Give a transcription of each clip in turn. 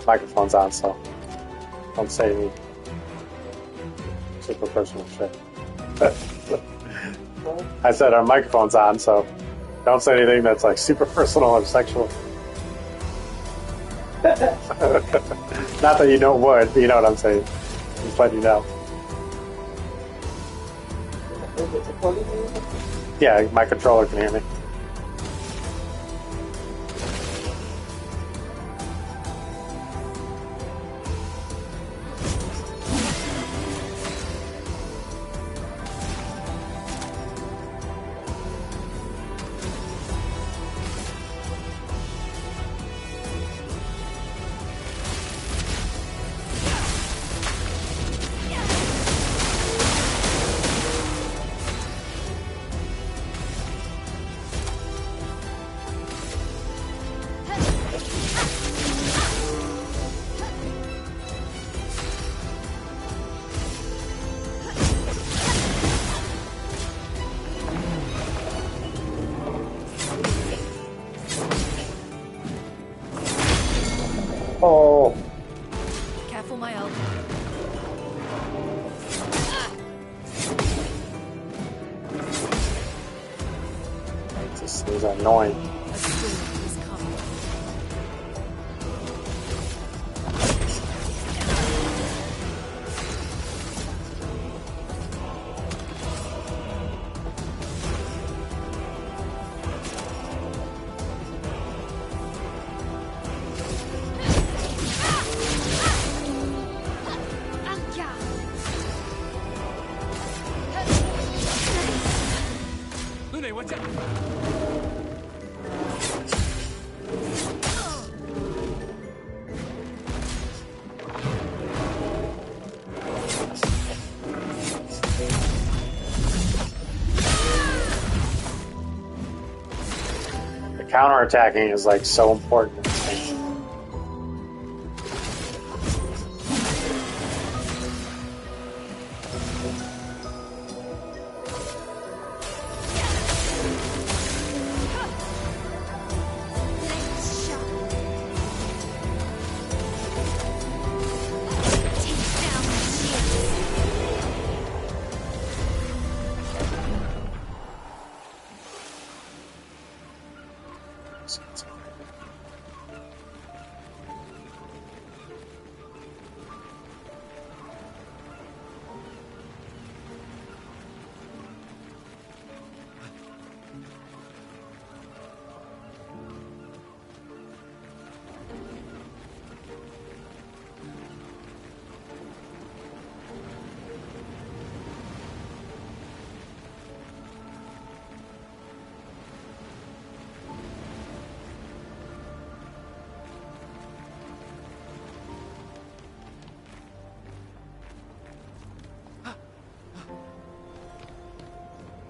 Microphone's on, so don't say any super personal shit. I said our microphone's on, so don't say anything that's like super personal or sexual. Not that you know would, but you know what I'm saying. Just letting you know. Yeah, my controller can hear me. Oh. Careful, my elbow. This is annoying. A storm is coming. Counterattacking is like so important in this game.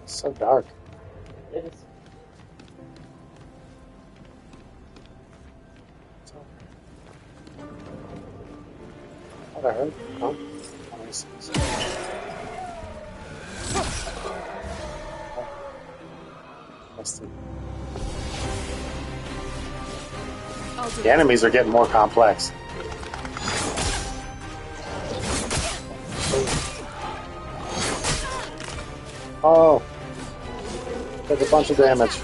So dark. It is. What I heard? Oh. The enemies are getting more complex. Oh. Took a bunch of damage.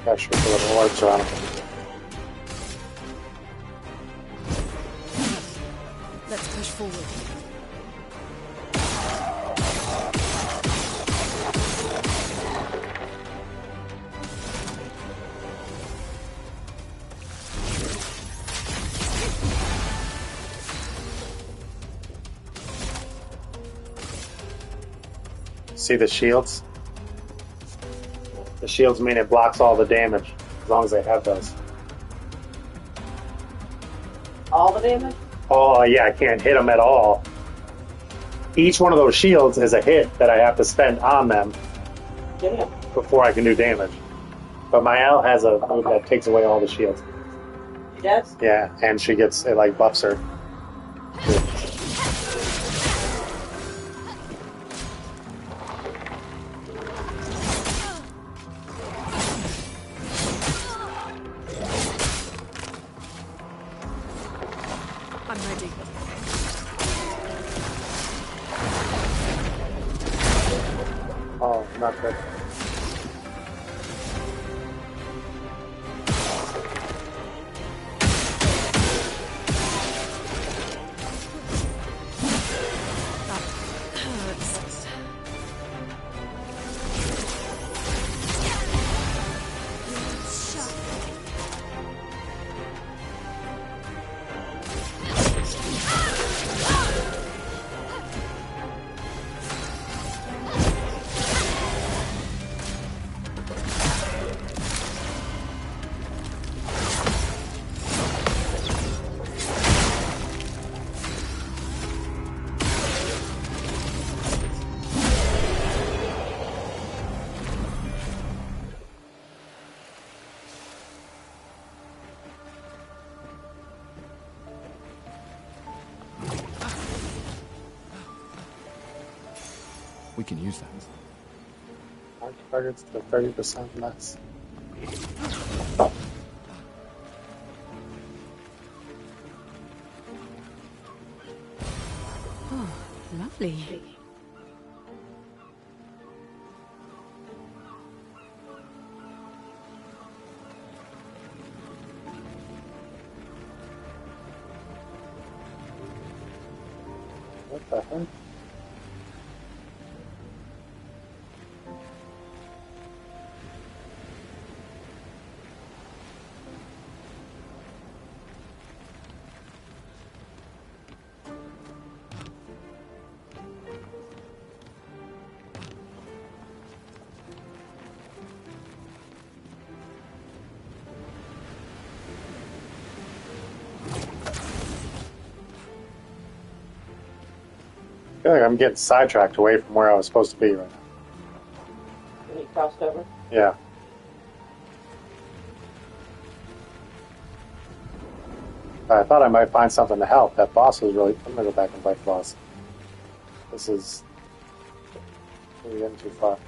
Gotta shoot the little orbs around him. Let's push forward. See the shields? The shields mean it blocks all the damage, as long as they have those. All the damage? Oh, yeah, I can't hit them at all. Each one of those shields is a hit that I have to spend on them Damn. before I can do damage. But my L has a move that takes away all the shields. She does? Yeah, and she gets, it like buffs her. I'm ready. Oh, not good. Hurts. We can use that. Mark targets to 30% less. Oh, lovely. What the heck? I feel like I'm getting sidetracked away from where I was supposed to be right now. When you crossed over? Yeah. I thought I might find something to help. That boss was really... I'm going to go back and fight the boss. This is... We're getting too far.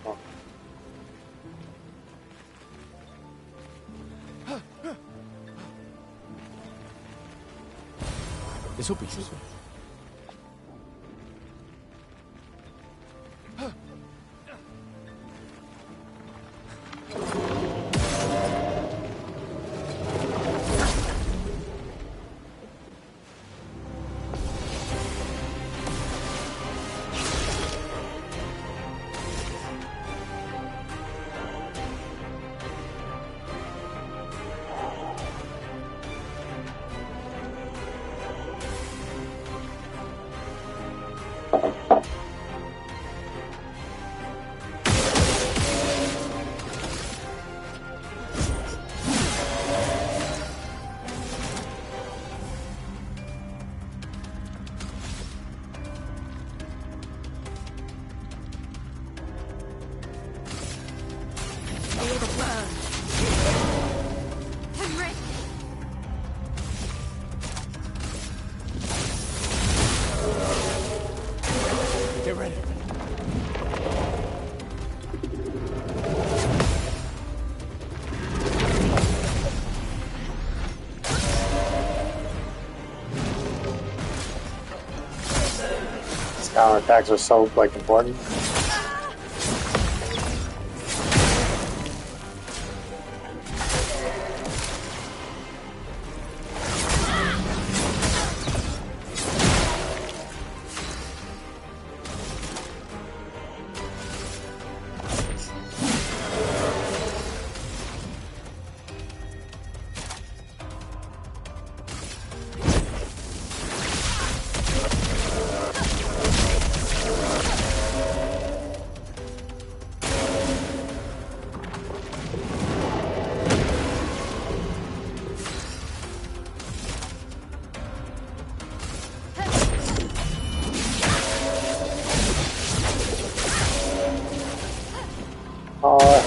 Oh. This will be useful. Feel the burn. Henry! Get ready. These counterattacks are so, like, important.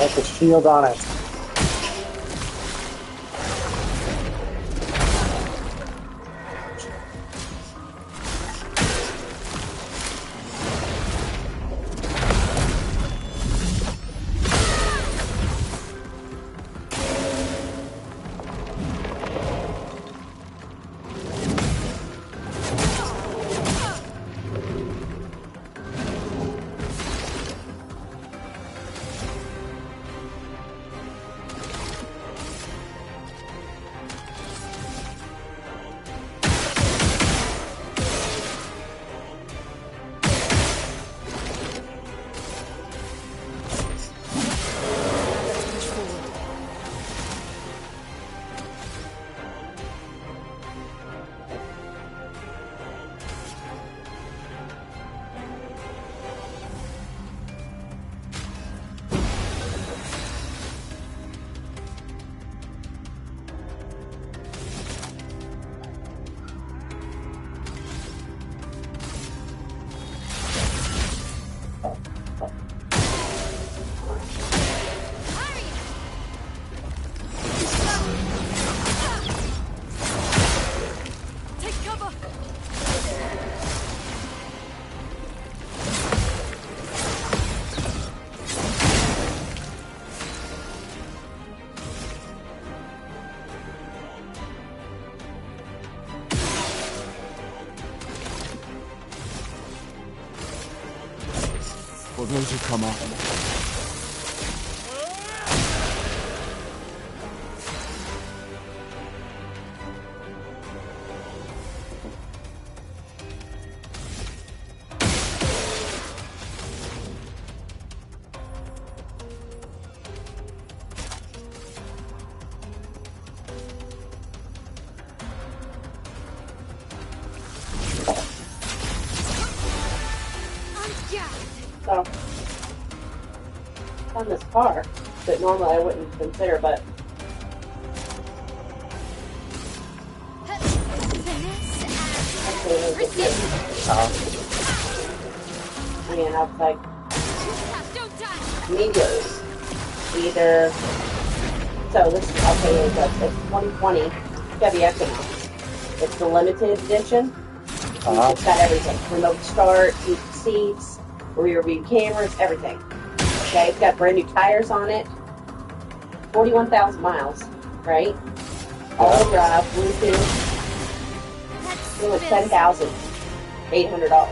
Put the shield on it. Push forward. Take cover. For those who come up. So, on this car that normally I wouldn't consider, but actually it was good. I mean, I was like, immediately, either, so this, I'll tell you, it's 2020 Chevy Equinox. It's the limited edition. It's got everything. Remote start, heated seats, rear view cameras, everything. Okay, it's got brand new tires on it. 41,000 miles, right? All-wheel drive, Bluetooth. It was $10,800.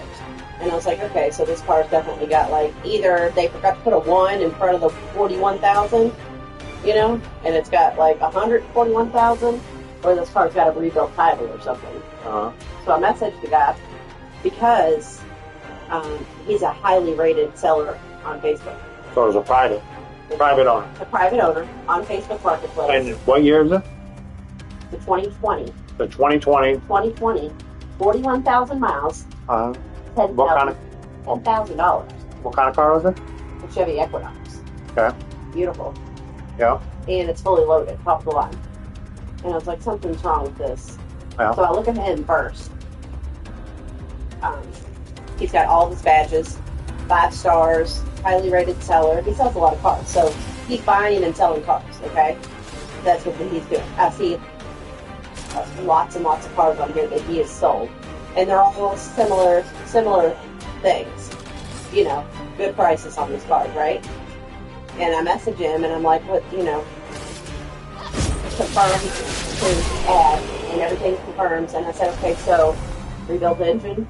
And I was like, okay, so this car's definitely got like, either they forgot to put a 1 in front of the 41,000, you know, and it's got like 141,000, or this car's got a rebuilt title or something. So I messaged the guy because he's a highly rated seller on Facebook. So it's a private owner. A private owner on Facebook Marketplace. And what year is it? The 2020. The 2020. 2020. 41,000 miles. What kind of $10,000. what kind of car was it? A Chevy Equinox. Okay. Beautiful. Yeah. And it's fully loaded, top of the line. And I was like, something's wrong with this. Yeah. So I look at him first. He's got all his badges, 5 stars, highly rated seller. He sells a lot of cars, so he's buying and selling cars. Okay, that's what he's doing. I see lots and lots of cars on here that he has sold, and they're all similar things. You know, good prices on these cars, right? And I message him, and I'm like, what? You know, confirm his ad, and everything confirms. And I said, okay, so rebuilt engine.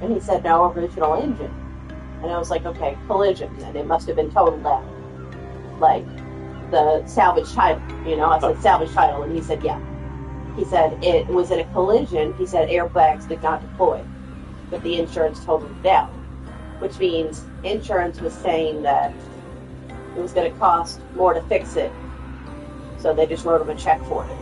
And he said, no, original engine. And I was like, okay, collision. And it must have been totaled out. Like, the salvage title. You know, I said, salvage title. And he said, yeah. He said, it was in a collision. He said, airbags did not deploy. But the insurance totaled it out. Which means insurance was saying that it was going to cost more to fix it. So they just wrote him a check for it.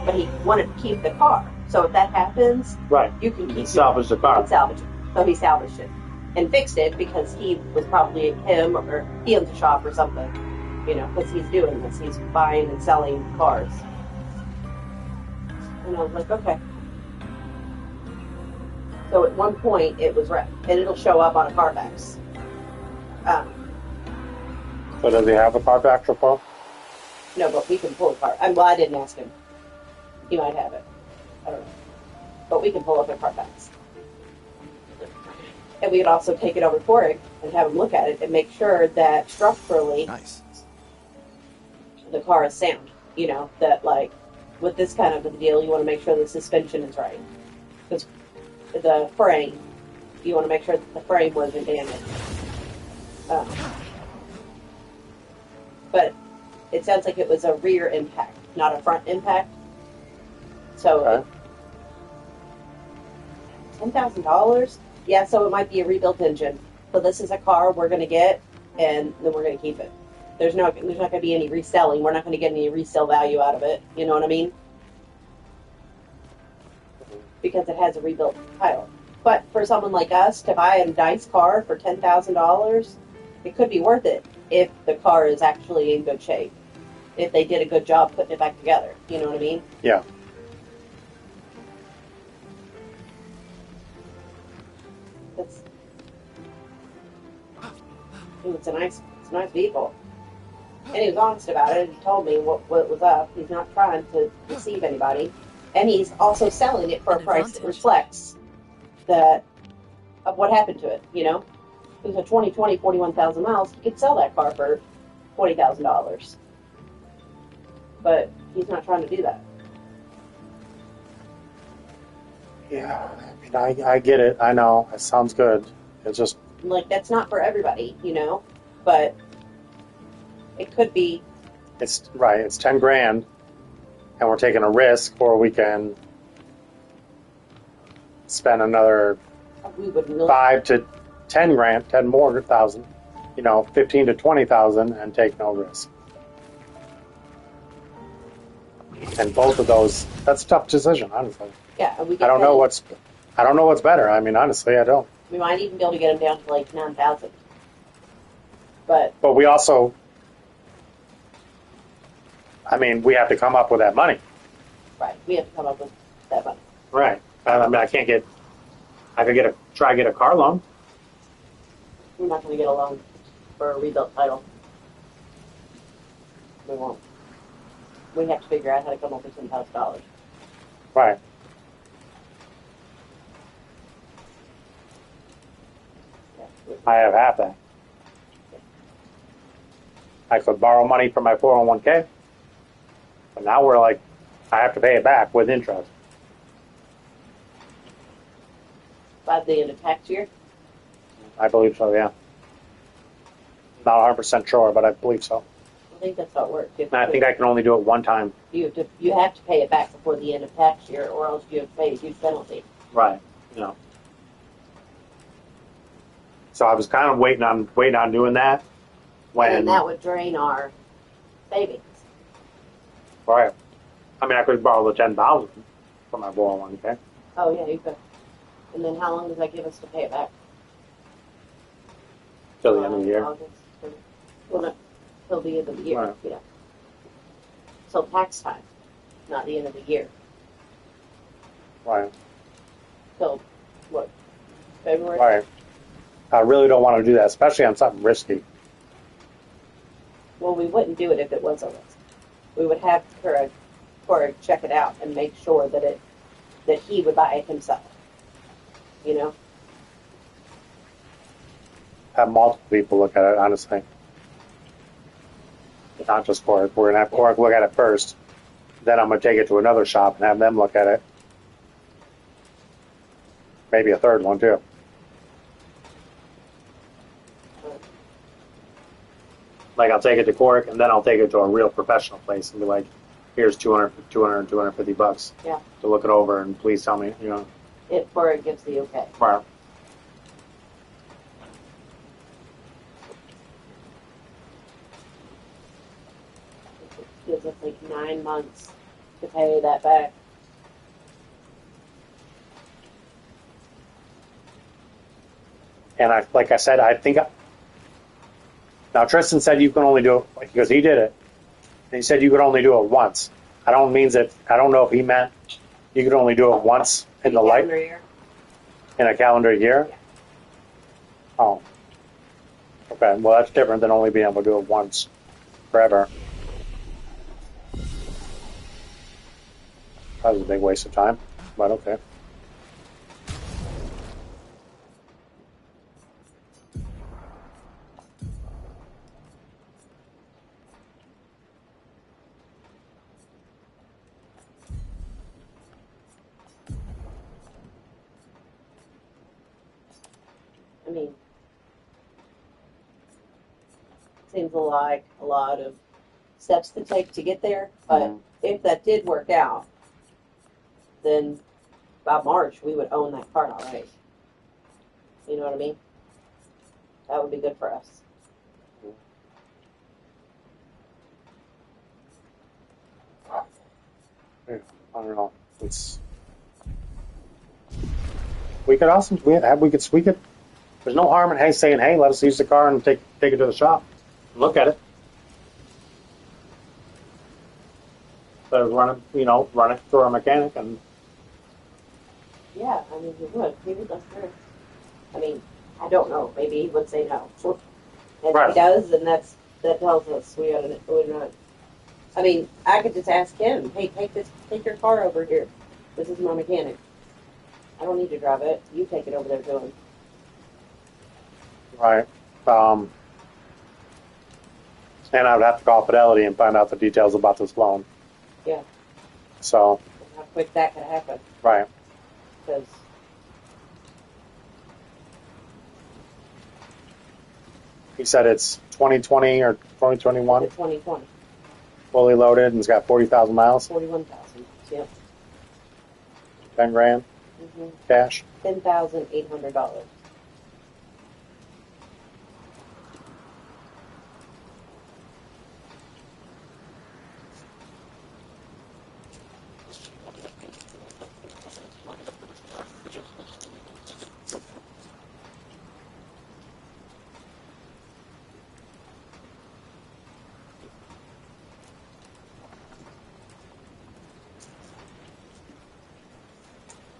But he wanted to keep the car. So if that happens, Right. you can keep Salvage the car. You can salvage it. So he salvaged it and fixed it because he was probably him or he owns a shop or something, you know, because he's doing this. He's buying and selling cars. And I was like, okay. So at one point it was wrecked, and it'll show up on a Carfax. So does he have a Carfax report? No, but we can pull a car. Well, I didn't ask him. He might have it. I don't know. But we can pull up a Carfax. And we could also take it over for it and have him look at it and make sure that structurally Nice. the car is sound. You know, that like with this kind of a deal, you want to make sure the suspension is right. Because the frame, you want to make sure that the frame wasn't damaged. But it sounds like it was a rear impact, not a front impact. So, Okay. $10,000? Yeah, so it might be a rebuilt engine. So this is a car we're going to get, and then we're going to keep it. There's not going to be any reselling. We're not going to get any resale value out of it. You know what I mean? Because it has a rebuilt title. But for someone like us to buy a nice car for $10,000, it could be worth it if the car is actually in good shape. If they did a good job putting it back together. You know what I mean? Yeah. It's a nice vehicle. And he was honest about it. He told me what was up. He's not trying to deceive anybody. And he's also selling it for a price that reflects that of what happened to it, you know? It was a 2020, 41,000 miles. You could sell that car for $20,000. But he's not trying to do that. Yeah. I mean, I get it. I know. It sounds good. It's just... Like, that's not for everybody, you know? But it could be. It's right. It's 10 grand, and we're taking a risk, or we can spend another We wouldn't really. 5 to 10 grand, 10 more thousand, 15 to 20,000, and take no risk. And both of those, that's a tough decision, honestly. Yeah, and we I don't know what's better. I mean, honestly, I don't. We might even be able to get them down to like 9,000. But we also, I mean, we have to come up with that money. right, we have to come up with that money. Right. I mean, I could try to get a car loan. We're not going to get a loan for a rebuilt title. We won't. We have to figure out how to come up with $10,000. Right. Yeah. I have half that. I could borrow money from my 401k, but now we're like, I have to pay it back with interest. By the end of tax year? I believe so, yeah. Not 100% sure, but I believe so. I think that's how it works. And I think I can only do it one time. You have to pay it back before the end of tax year, or else you have to pay a huge penalty. Right. So I was kind of waiting on doing that. And that would drain our savings. Right. I mean, I could borrow the 10,000 from my 401k. Oh yeah, you could. And then how long does that give us to pay it back? Till the end of the year. August, well, no, till the end of the year. Right. Yeah. So tax time, not the end of the year. Right. Till what? February. Right. I really don't want to do that, especially on something risky. Well, we wouldn't do it if it was a risk. We would have Craig check it out and make sure that he would buy it himself. You know? Have multiple people look at it, honestly. Not just Cork. We're going to have Cork look at it first. Then I'm going to take it to another shop and have them look at it. Maybe a third one, too. Like, I'll take it to Cork, and then I'll take it to a real professional place and be like, here's $250 Yeah. to look it over, and please tell me, Before it gives the okay. Right. It gives us like 9 months to pay that back. And like I said, I think. Now Tristan said you can only do it because he did it. And he said you could only do it once. I don't know if he meant you could only do it once in the life Calendar year. in a calendar year. Yeah. Oh. Okay, well that's different than only being able to do it once, forever. That was a big waste of time, but okay. I mean, seems like a lot of steps to take to get there, but if that did work out, then by March we would own that car already. You know what I mean? That would be good for us. Yeah, I don't know. It's we could also we could. There's no harm in saying, hey, let us use the car and take it to the shop, look at it. So run it through our mechanic and. Yeah, I mean, he would. He would listen to us. I mean, I don't know. Maybe he would say no. And if he does, then that tells us we're not. I mean, I could just ask him, hey, take your car over here. This is my mechanic. I don't need to drive it. You take it over there to him. Right. And I would have to call Fidelity and find out the details about this loan. Yeah. So. How quick that could happen. Right. Because. He said it's 2020 or 2021. 2020. Fully loaded and it's got 40,000 miles. 41,000. Yep. 10 grand. Mm-hmm. Cash. $10,800.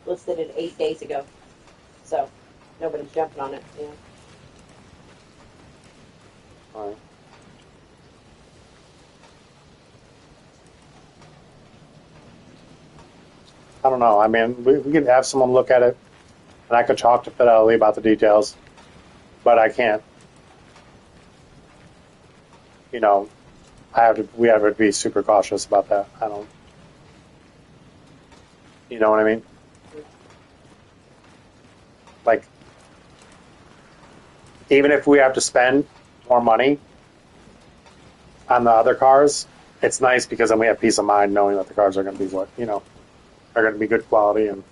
Listed it 8 days ago, so nobody's jumping on it. Yeah. All right. I don't know. I mean, we could have someone look at it, and I could talk to Fidelity about the details, but I can't. We have to be super cautious about that. I don't. You know what I mean? Like, even if we have to spend more money on the other cars, it's nice because then we have peace of mind knowing that the cars are going to be are going to be good quality and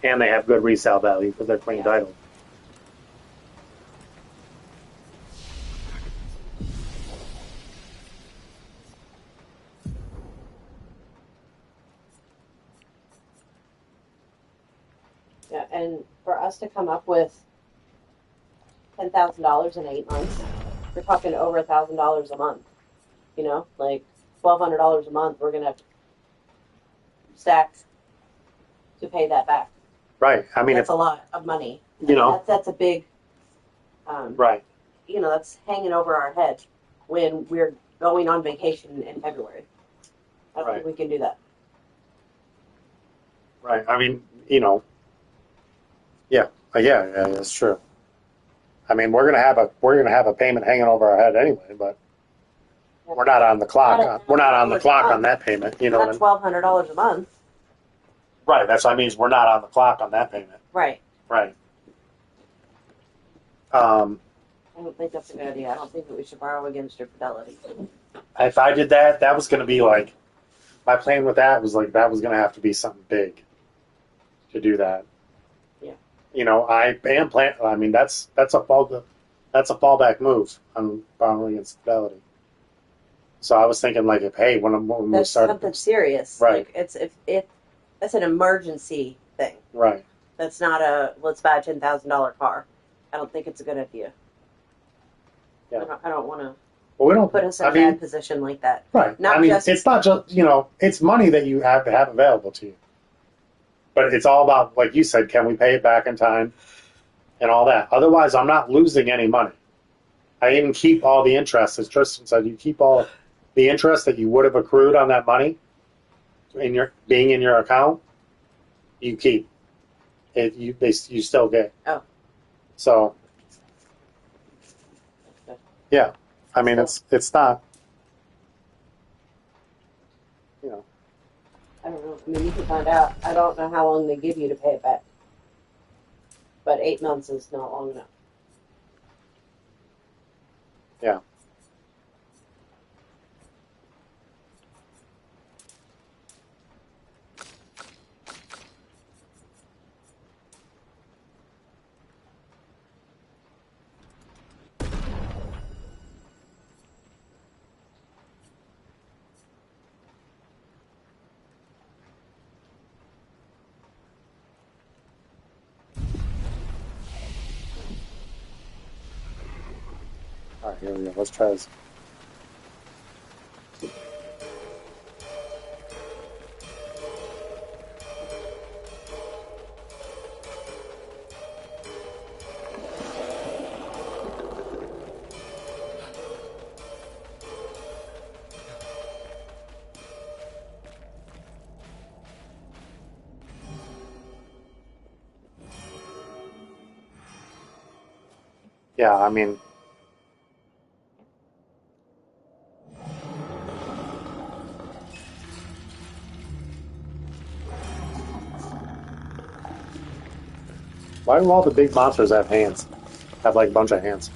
they have good resale value because they're clean title. Yeah, and for us to come up with $10,000 in 8 months, we're talking over $1,000 a month. Like $1,200 a month. We're gonna stack to pay that back. Right. I mean, that's a lot of money. That's a big. Right. That's hanging over our head when we're going on vacation in February. I don't think we can do that. Right. I mean, yeah, that's true. I mean, we're gonna have a payment hanging over our head anyway, but we're not on the clock. We're not on the clock on that payment. You know, not $1,200 a month. Right. That's what I mean. We're not on the clock on that payment. Right. Right. I don't think that's a good idea. I don't think that we should borrow against your Fidelity. If I did that, that was going to be like my plan with that was like that was going to have to be something big to do that. Yeah. I am plan. I mean, that's a fallback move on borrowing against Fidelity. So I was thinking like, when we start something serious, right? Like if that's an emergency thing, right? That's not let's buy a $10,000 car. I don't think it's a good idea. Yeah. I don't want to. Well, we don't put us in a bad position like that. Right. It's not just it's money that you have to have available to you. But it's all about, like you said, can we pay it back in time and all that. Otherwise, I'm not losing any money. I even keep all the interest, as Tristan said. You keep all the interest that you would have accrued on that money in your being in your account. You keep it. You still get. Oh. So yeah, I mean it's not. You know. I don't know. I mean, you can find out. I don't know how long they give you to pay it back. But 8 months is not long enough. Yeah. All right, here we go. Let's try this. Yeah, I mean, why do all the big monsters have hands? Have like a bunch of hands.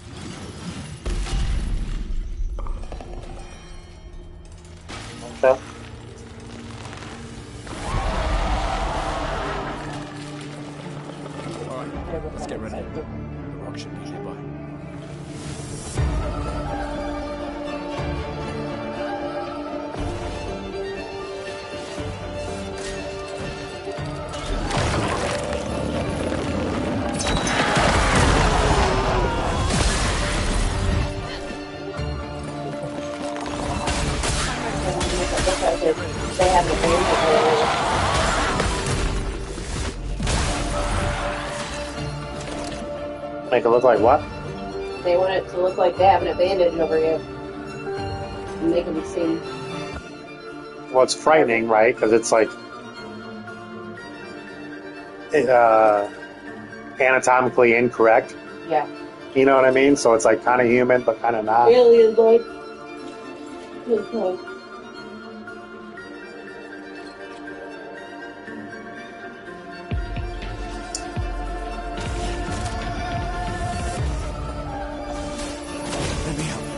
Okay. All right, let's get ready. The rock should be nearby. They have the bandage. Make it look like what? They want it to look like they have an bandage over you. And make them seem. Well, it's frightening, right? Because it's like anatomically incorrect. Yeah. You know what I mean? So it's like kind of human, but kind of not. Alien like. Okay. Let me help you.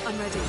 I'm ready.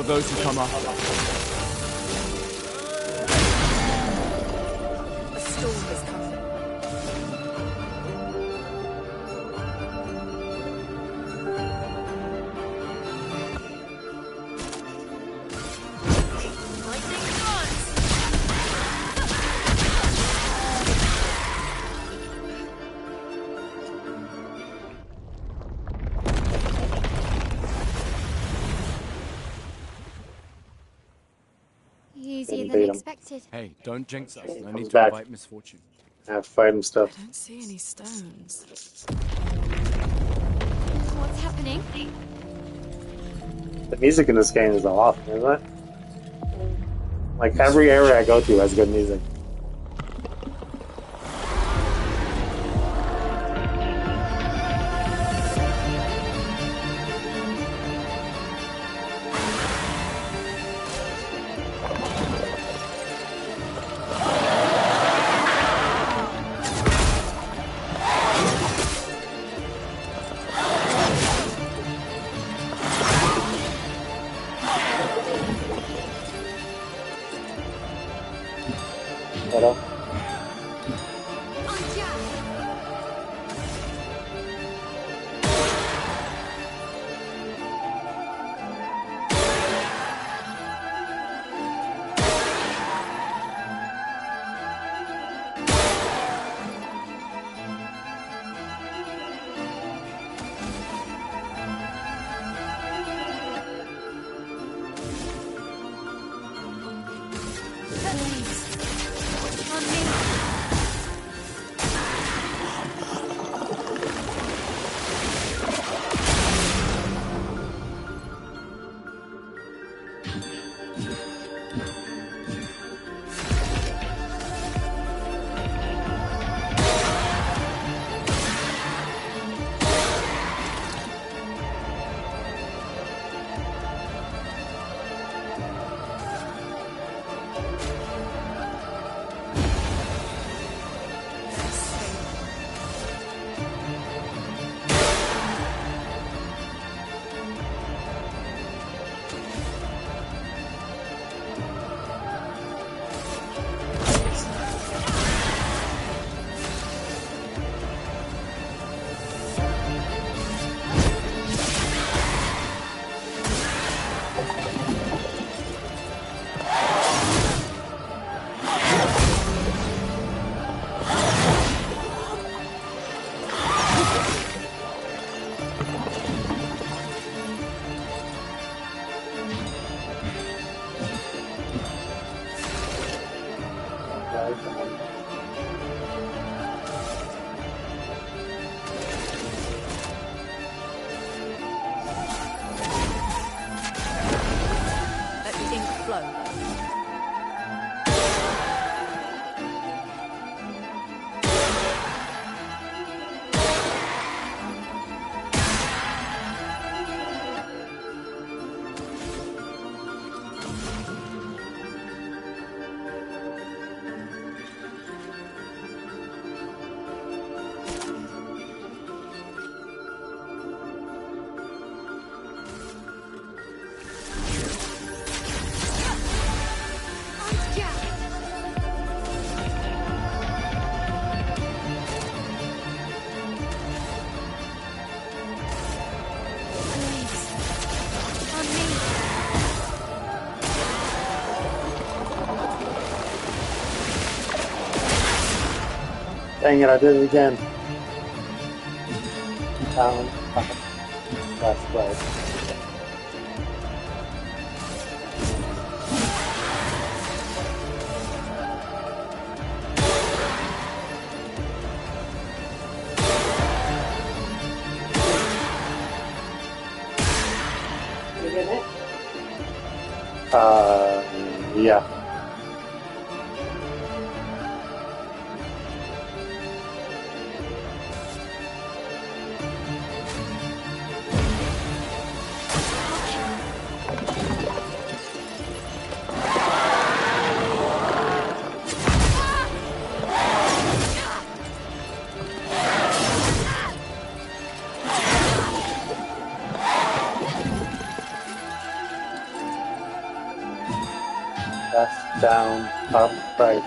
For those who come after. A storm is coming. Lightning strikes. Easier Didn't than beat him. expected. Hey, don't jinx us. No Comes need to back. invite misfortune. I have to fight him I stuff. don't see any stones. What's happening? The music in this game is awesome, isn't it? Like every area I go to has good music. Hello? On me. Let the ink flow. On me. Dang it, I did it again. Down, up, left, right. You getting it? Yeah. down, up, right.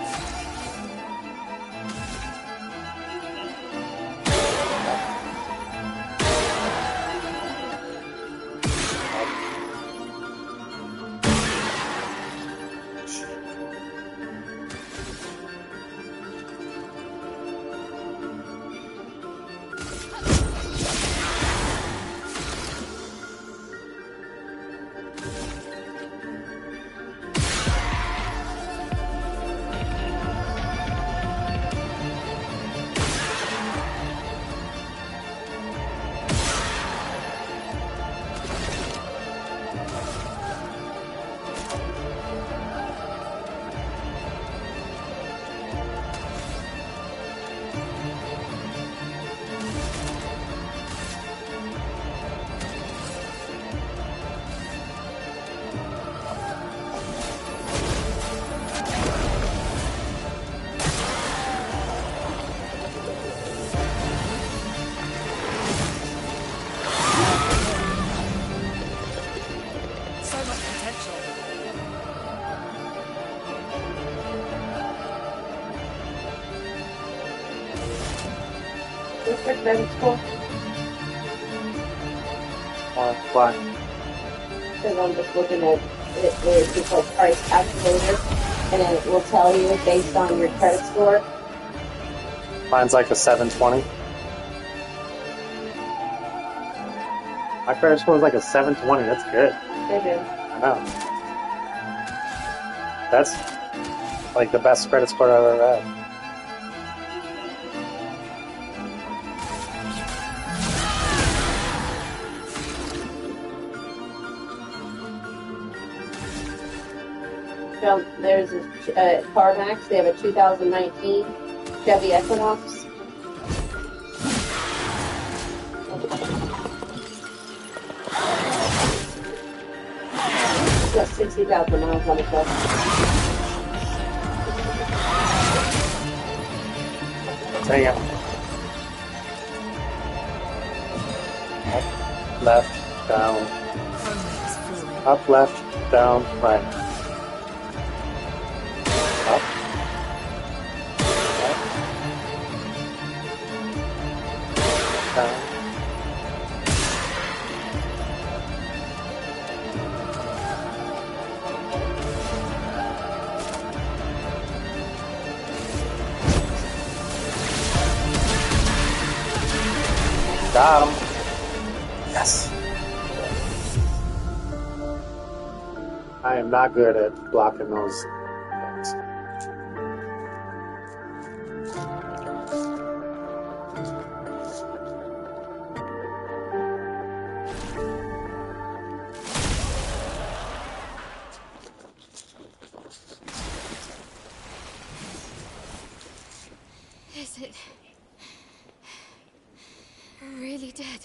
So much potential. What's the credit score? Why? Because I'm just looking at it. It's just like price calculator, and then it will tell you based on your credit score. Mine's like a 720. My credit score is like a 720. That's good. They're good. I know. That's like the best credit score I've ever had. So there's a CarMax. They have a 2019 Chevy Equinox. It's got 60,000 miles on the truck. Hang it. Up, left, down, Chroma's fluid. up, left, down, right. Up. Left. Down. Got him. Yes. I am not good at blocking those things. Is it really dead?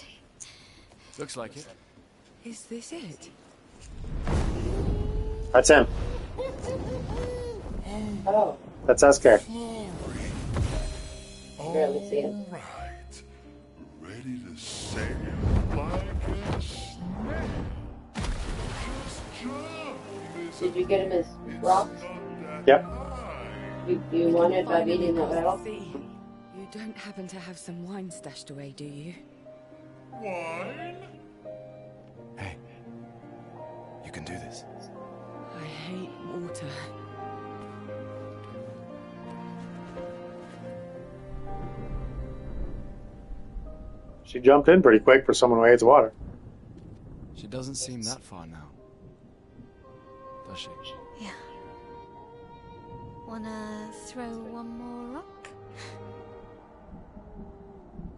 Looks like it. Is this it? That's him. Oh, That's Oscar. barely see it. Right. Ready to sail like a snail. Just jump. Did you get him his rocks? Yep. You won it by beating the battle? You don't happen to have some wine stashed away, do you? Wine? Hey, you can do this. I hate water. She jumped in pretty quick for someone who hates water. She doesn't seem that far now, does she? Yeah. Wanna throw one more rock?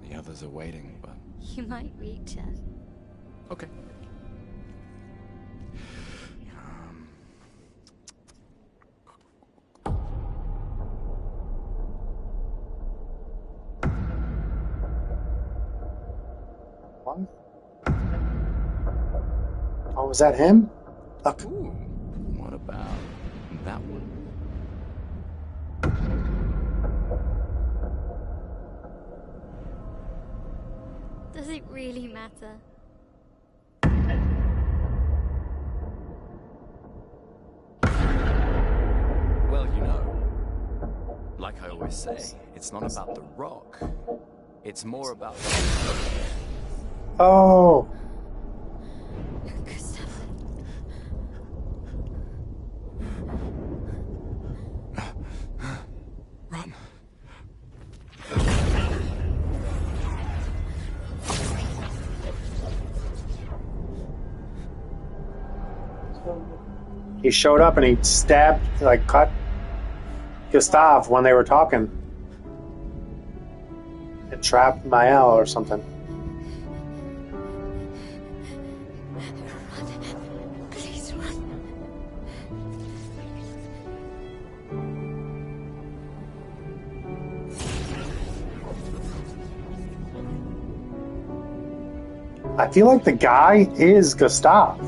The others are waiting, but You might reach it. okay. What? Oh, was that him? Look. Ooh, what about that one? Does it really matter? I say, it's not about the rock. It's more about... Oh. Gustav. Run. He showed up and he stabbed, like cut Gustav when they were talking. It trapped Mael or something. Run. Please run. I feel like the guy is Gustav.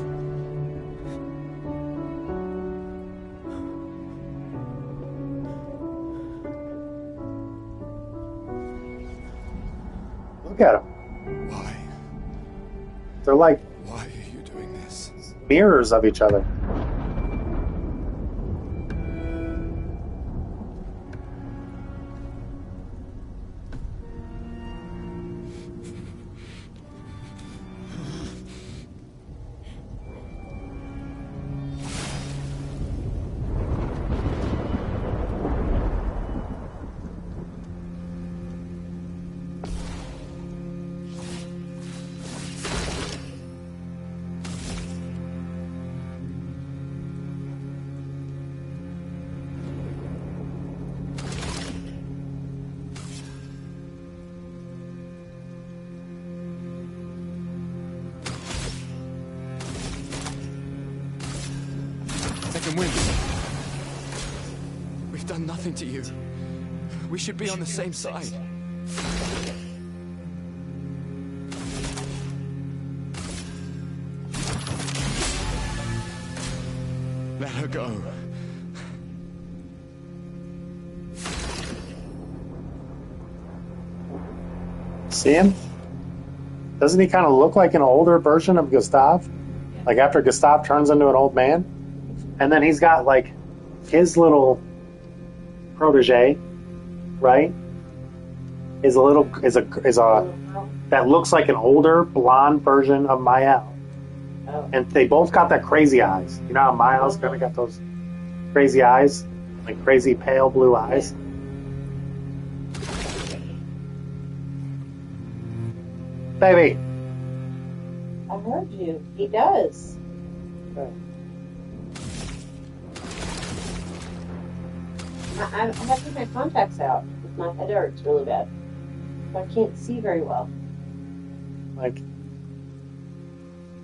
Look at them. Why? They're like Why are you doing this? mirrors of each other. Second wind. We've done nothing to you. We should be on the same side. Let her go. See him? Doesn't he kind of look like an older version of Gustav? Like after Gustav turns into an old man? And then he's got like his little protege, right? Is a that looks like an older blonde version of Mael. Oh. And they both got that crazy eyes. You know how Mael's kind of got those crazy eyes? Like crazy pale blue eyes. Baby. I heard you. He does. I have to take my contacts out. My head hurts really bad. So I can't see very well. Like,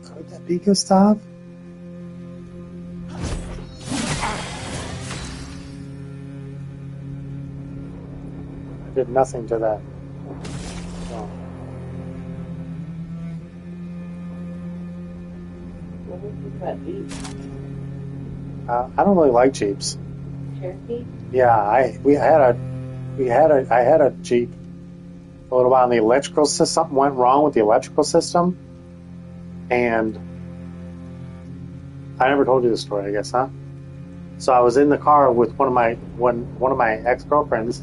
could that be Gustav? I did nothing to that. No. What do you think about Jeeps? I don't really like Jeeps. Cherokee? Yeah, I had a Jeep a little while, and the electrical system, something went wrong with the electrical system, and I never told you this story, I guess, huh? So I was in the car with one of my ex-girlfriends,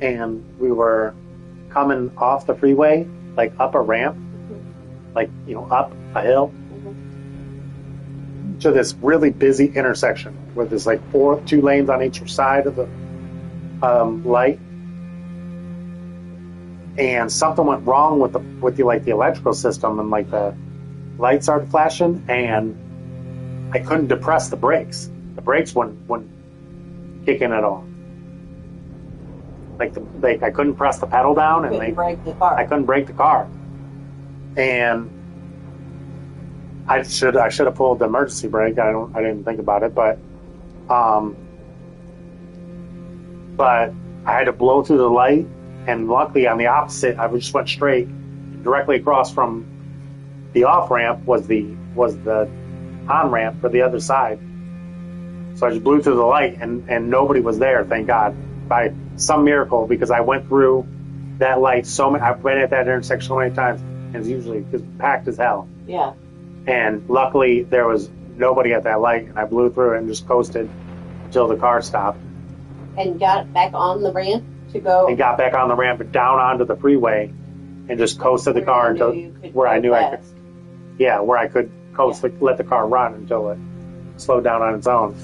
and we were coming off the freeway, like up a ramp, like, you know, up a hill, to this really busy intersection where there's like two lanes on each side of the light, and something went wrong with the electrical system, and like the lights started flashing, and I couldn't depress the brakes. The brakes wouldn't kick in at all. Like I couldn't press the pedal down, and Couldn't break the car. I couldn't brake the car, and I should have pulled the emergency brake. I didn't think about it, but I had to blow through the light, and luckily on the opposite, I just went straight. Directly across from the off ramp was the on ramp for the other side. So I just blew through the light, and nobody was there, thank God, by some miracle, because I went through that light I've been at that intersection so many times, and it's usually just packed as hell. Yeah. And luckily, there was nobody at that light, and I blew through it and just coasted until the car stopped. And got back on the ramp to go. and got back on the ramp and down onto the freeway and just coasted the car until where I knew I could. Yeah, where I could coast, let the car run until it slowed down on its own.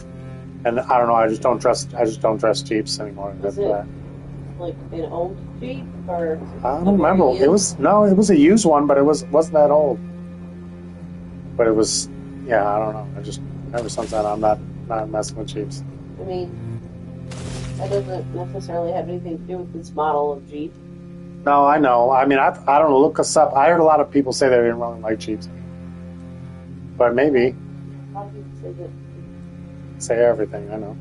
And I don't know. I just don't trust Jeeps anymore. Was it like an old Jeep or? I don't remember. It was a used one, but it wasn't that old. But it was, yeah. I don't know. I just ever since then I'm not messing with Jeeps. I mean, that doesn't necessarily have anything to do with this model of Jeep. No, I know. I mean, I don't know. Look us up. I heard a lot of people say they didn't really like Jeeps, but maybe. A lot of people say that. Say everything. I know.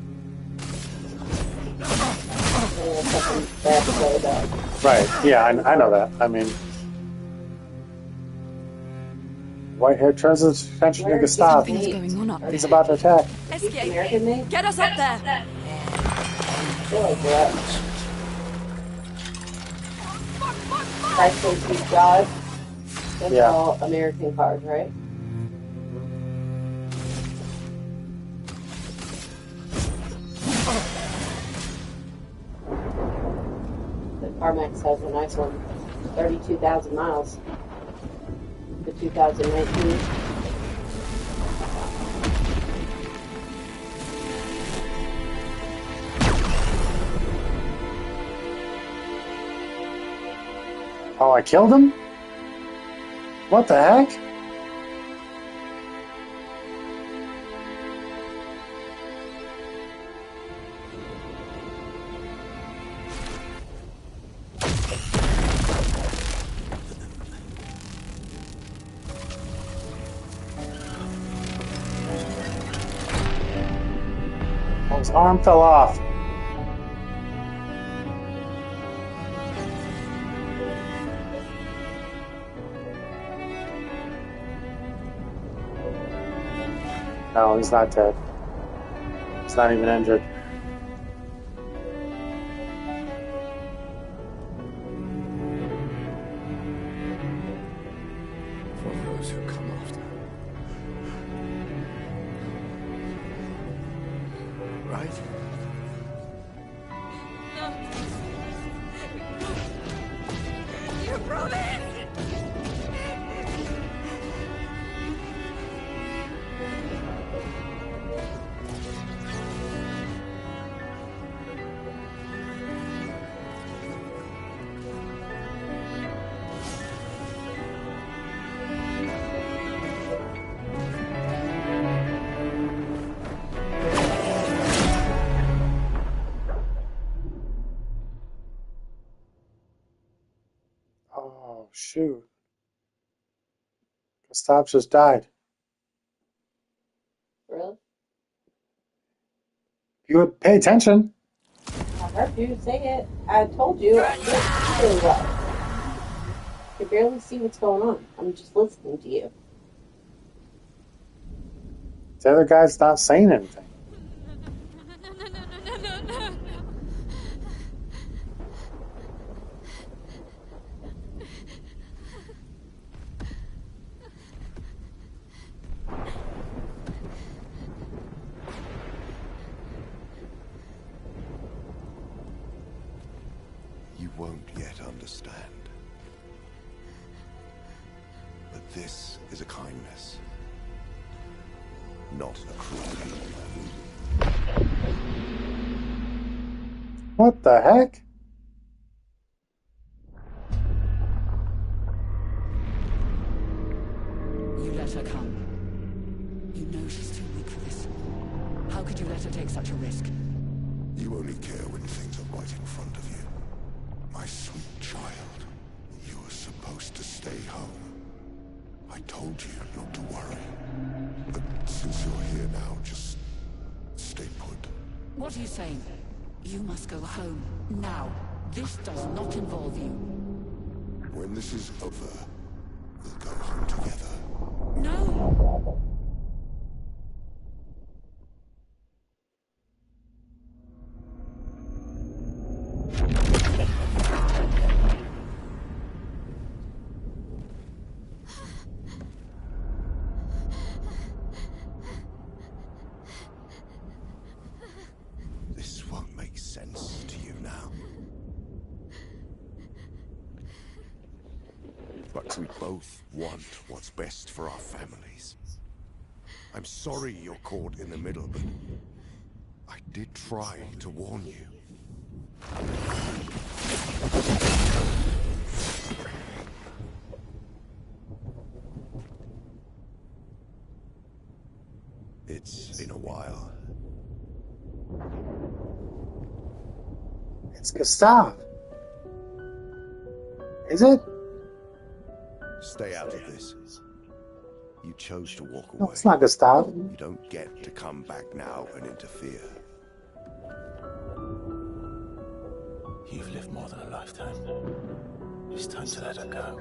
Right. Yeah, I know that. I mean, white-haired turns his attention to Gustav. Something's going on up there. He's about to attack. American made? Get us up there! I feel like that. Chrysler Jeep Dodge. Those are all American cars, right? The CarMax has a nice one. 32,000 miles. The 2019. Oh, I killed him? What the heck? Oh, his arm fell off. No, he's not dead. He's not even injured. For those who come after. Right? You promised! Oh, shoot. Gustav just died. Really? You would pay attention. I heard you say it. I told you. I did really well. I can barely see what's going on. I'm just listening to you. The other guy's not saying anything. No. You won't yet understand. But this is a kindness, not a cruelty. What the heck? You let her come. You know she's too weak for this. How could you let her take such a risk? You only care when things are right in front of you. My sweet child, you were supposed to stay home. I told you not to worry. But since you're here now, just stay put. What are you saying? You must go home, now. This does not involve you. When this is over, we'll go home together. No! This won't make sense. both want what's best for our families. I'm sorry you're caught in the middle, but I did try to warn you. It's been a while. It's Gustav. Is it? Stay out of this. You chose to walk away. No, it's not Gustav. You don't get to come back now and interfere. You've lived more than a lifetime. It's time to let her go.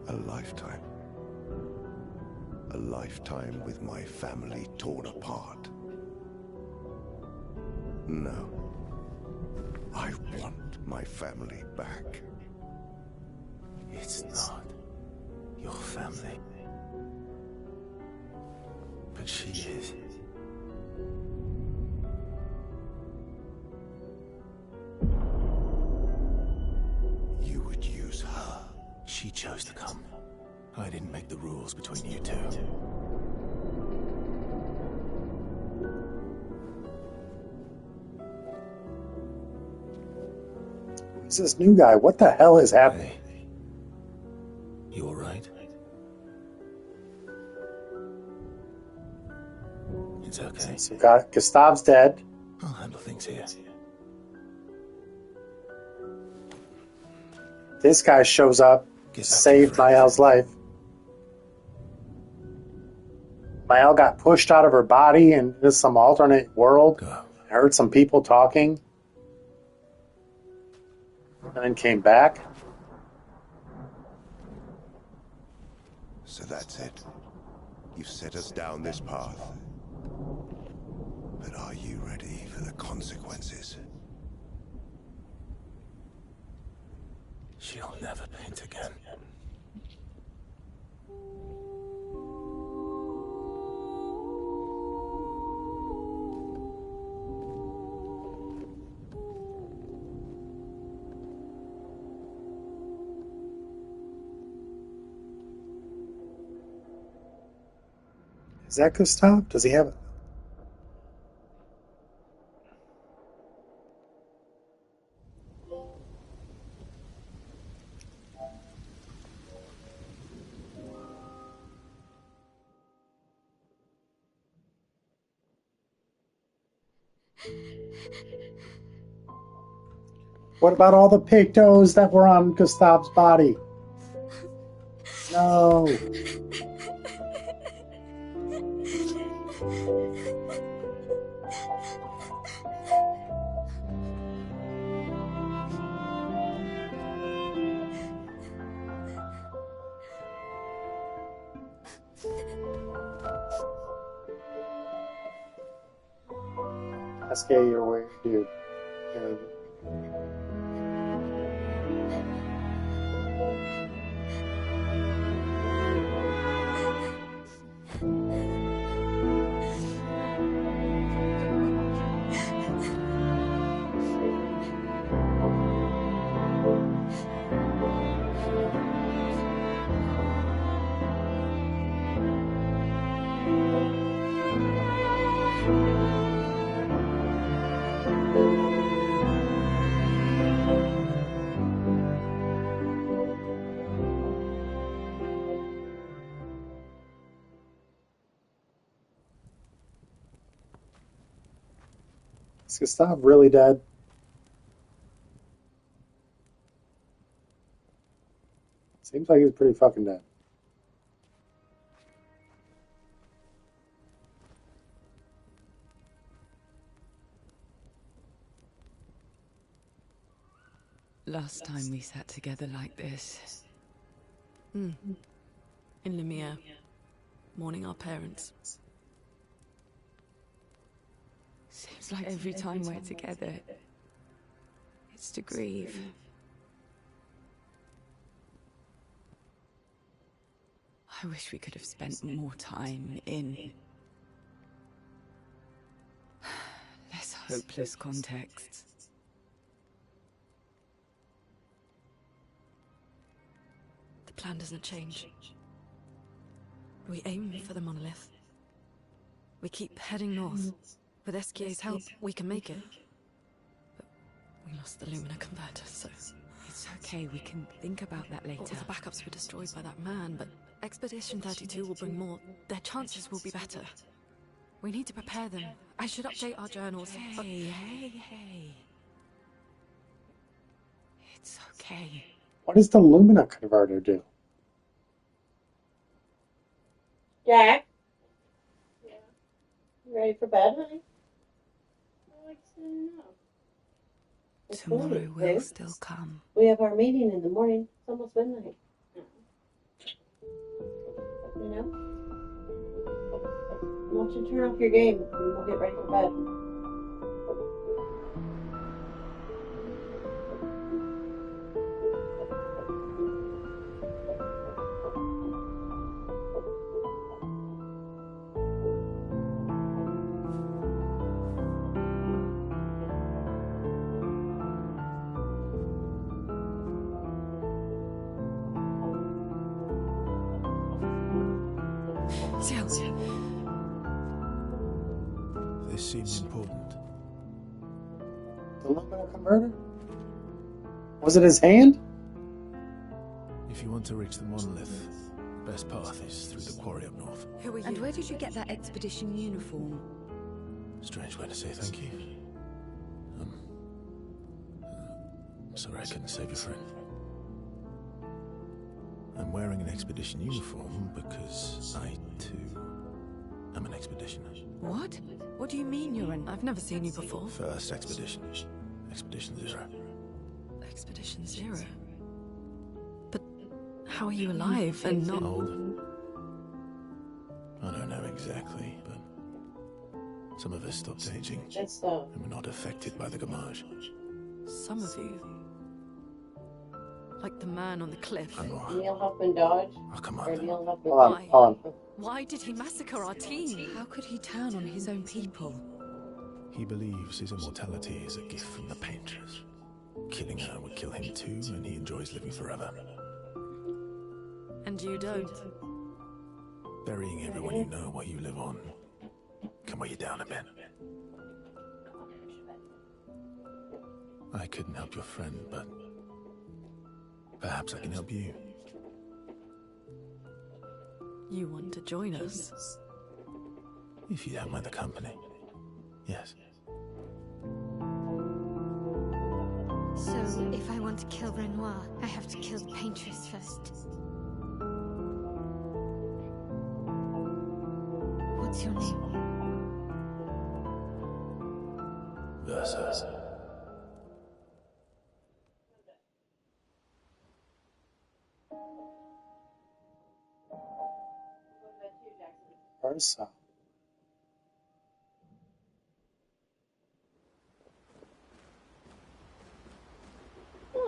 A lifetime. A lifetime with my family torn apart. No. I want my family back. It's not your family. But she is. You would use her. She chose to come. I didn't make the rules between you two. Who's this new guy? What the hell is happening? Hey. You alright? It's okay. So Gustav's dead. I'll handle things here. This guy shows up to save Mael's life. Mael got pushed out of her body into some alternate world. Go. I heard some people talking. And then came back. So that's it. You've set us down this path. But are you ready for the consequences? She'll never paint again. Is that Gustav? Does he have it? What about all the pictos that were on Gustav's body? No. That's gay, you're weird, dude. Is Gustav really dead? Seems like he's pretty fucking dead. Last time we sat together like this. In Lemire, mourning our parents. Seems like every time we're together, it's to grieve. I wish we could have spent more time in less hopeless contexts. The plan doesn't change. We aim for the monolith. We keep heading north. With SKA's help, we can make it. But we lost the Lumina converter, so... It's okay, we can think about that later. All the backups were destroyed by that man, but Expedition 32 will bring more. Their chances will be better. We need to prepare them. I should update our journals. Hey. It's okay. What does the Lumina converter do? Jack? Yeah. You ready for bed, honey? No. Tomorrow will still come. We have our meeting in the morning. It's almost midnight. You know? Why don't you turn off your game and we'll get ready for bed. This seems important. The Lumina converter? Was it his hand? If you want to reach the monolith, the best path is through the quarry up north. Who are you? And where did you get that expedition uniform? Strange way to say thank you. Sorry I couldn't save your friend. I'm wearing an expedition uniform because I, too, am an expeditioner. What? What do you mean you're an... I've never seen you before. First expedition. Expedition 0. Expedition 0? But how are you alive and not... Old? I don't know exactly, but some of us stopped aging. That's And we're not affected by the gamage. Some of you. Like the man on the cliff. I'm not. Neil Huffman Dodge. Oh, come Or on. Neil Huffman Hold on, hold on. Why did he massacre our team? How could he turn on his own people? He believes his immortality is a gift from the painters. Killing her would kill him too, and he enjoys living forever. And you don't. Burying everyone you know while you live on can weigh you down a bit. I couldn't help your friend, but perhaps I can help you. You want to join us? If you don't mind the company. Yes. So, if I want to kill Renoir, I have to kill the paintress first. What's your name? Versa. Versa.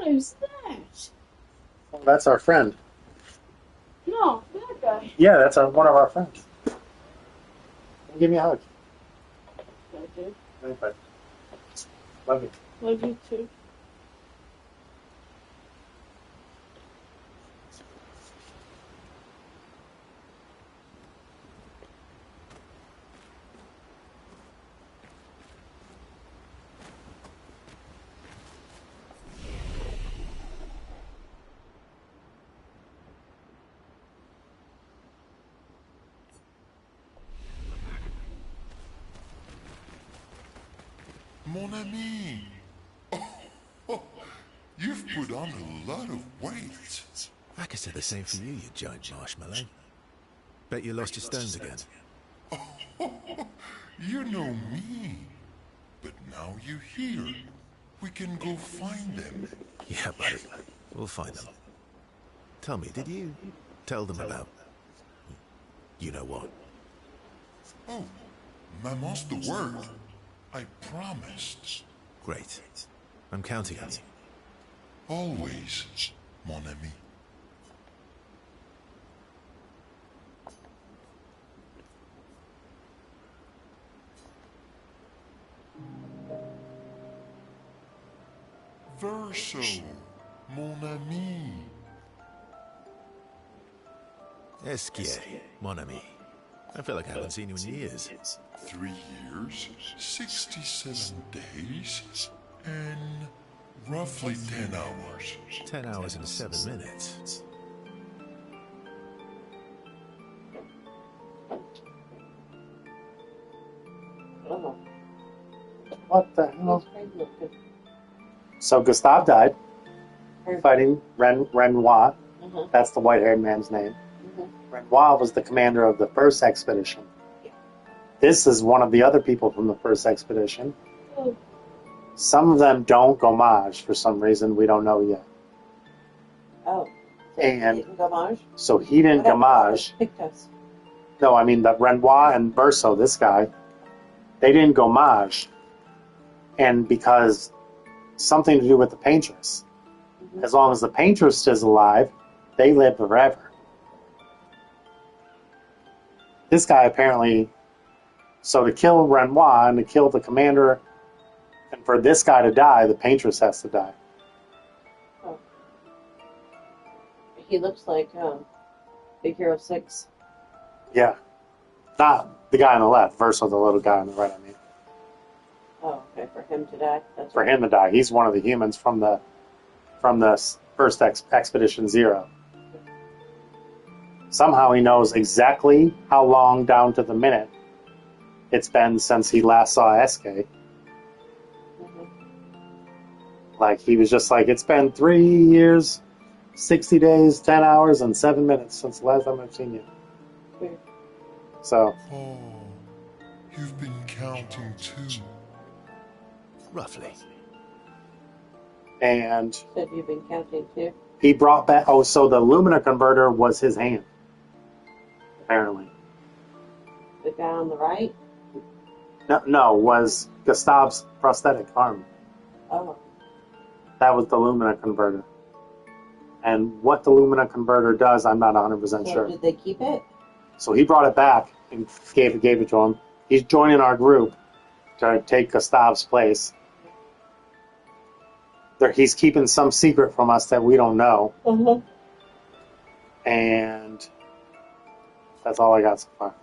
Who's that? Well, that's our friend. No, that guy. Yeah, that's one of our friends. Give me a hug. Okay. Anyway. Love you. Love you too. Mon ami. Oh, you've put on a lot of weight. I could say the same for you, you giant marshmallow. Bet you lost your stones again. Oh, you know me. But now you're here. We can go find them. Yeah, buddy. We'll find them. Tell me, did you tell them about... you know what? Oh, Maman's the word. I promised. Great. I'm counting on you. Always, mon ami. Verso, mon ami. Esquier, mon ami. I feel like I haven't seen you in years. 3 years, 67 days, and roughly 10 hours. 10 hours and 7 minutes. Oh, What the hell? he's crazy looking. So Gustav died fighting Renoir. Mhm. That's the white-haired man's name. Mhm. Renoir was the commander of the first expedition. This is one of the other people from the first expedition. Oh. Some of them don't gomage for some reason we don't know yet. Oh. So And he didn't gomage? so he didn't What happened to all gomage. those Pictos? No, I mean the Renoir and Verso, this guy, they didn't gomage. And because something to do with the Paintress. Mhm. As long as the Paintress is alive, they live forever. This guy apparently, so to kill Renoir and to kill the commander, and for this guy to die, the Paintress has to die. Oh. He looks like Big Hero 6. Yeah. Not the guy on the left, Verso, the little guy on the right, I mean. Oh, okay, for him to die? That's For him to die. He's one of the humans from the first Expedition Zero. Somehow he knows exactly how long down to the minute it's been since he last saw SK. Mhm. Like, he was just like, it's been 3 years, 60 days, 10 hours, and 7 minutes since the last time I've seen you. Weird. So, Oh, you've been counting too. Roughly. and Said you've been counting too? he brought back, oh, so the Lumina converter was his hand, apparently. The guy on the right? No, was Gustav's prosthetic arm. Oh. That was the Lumina converter. And what the Lumina converter does, I'm not 100% So sure. did they keep it? So he brought it back and gave it to him. He's joining our group to take Gustav's place. He's keeping some secret from us that we don't know. Uh-huh. And that's all I got so far.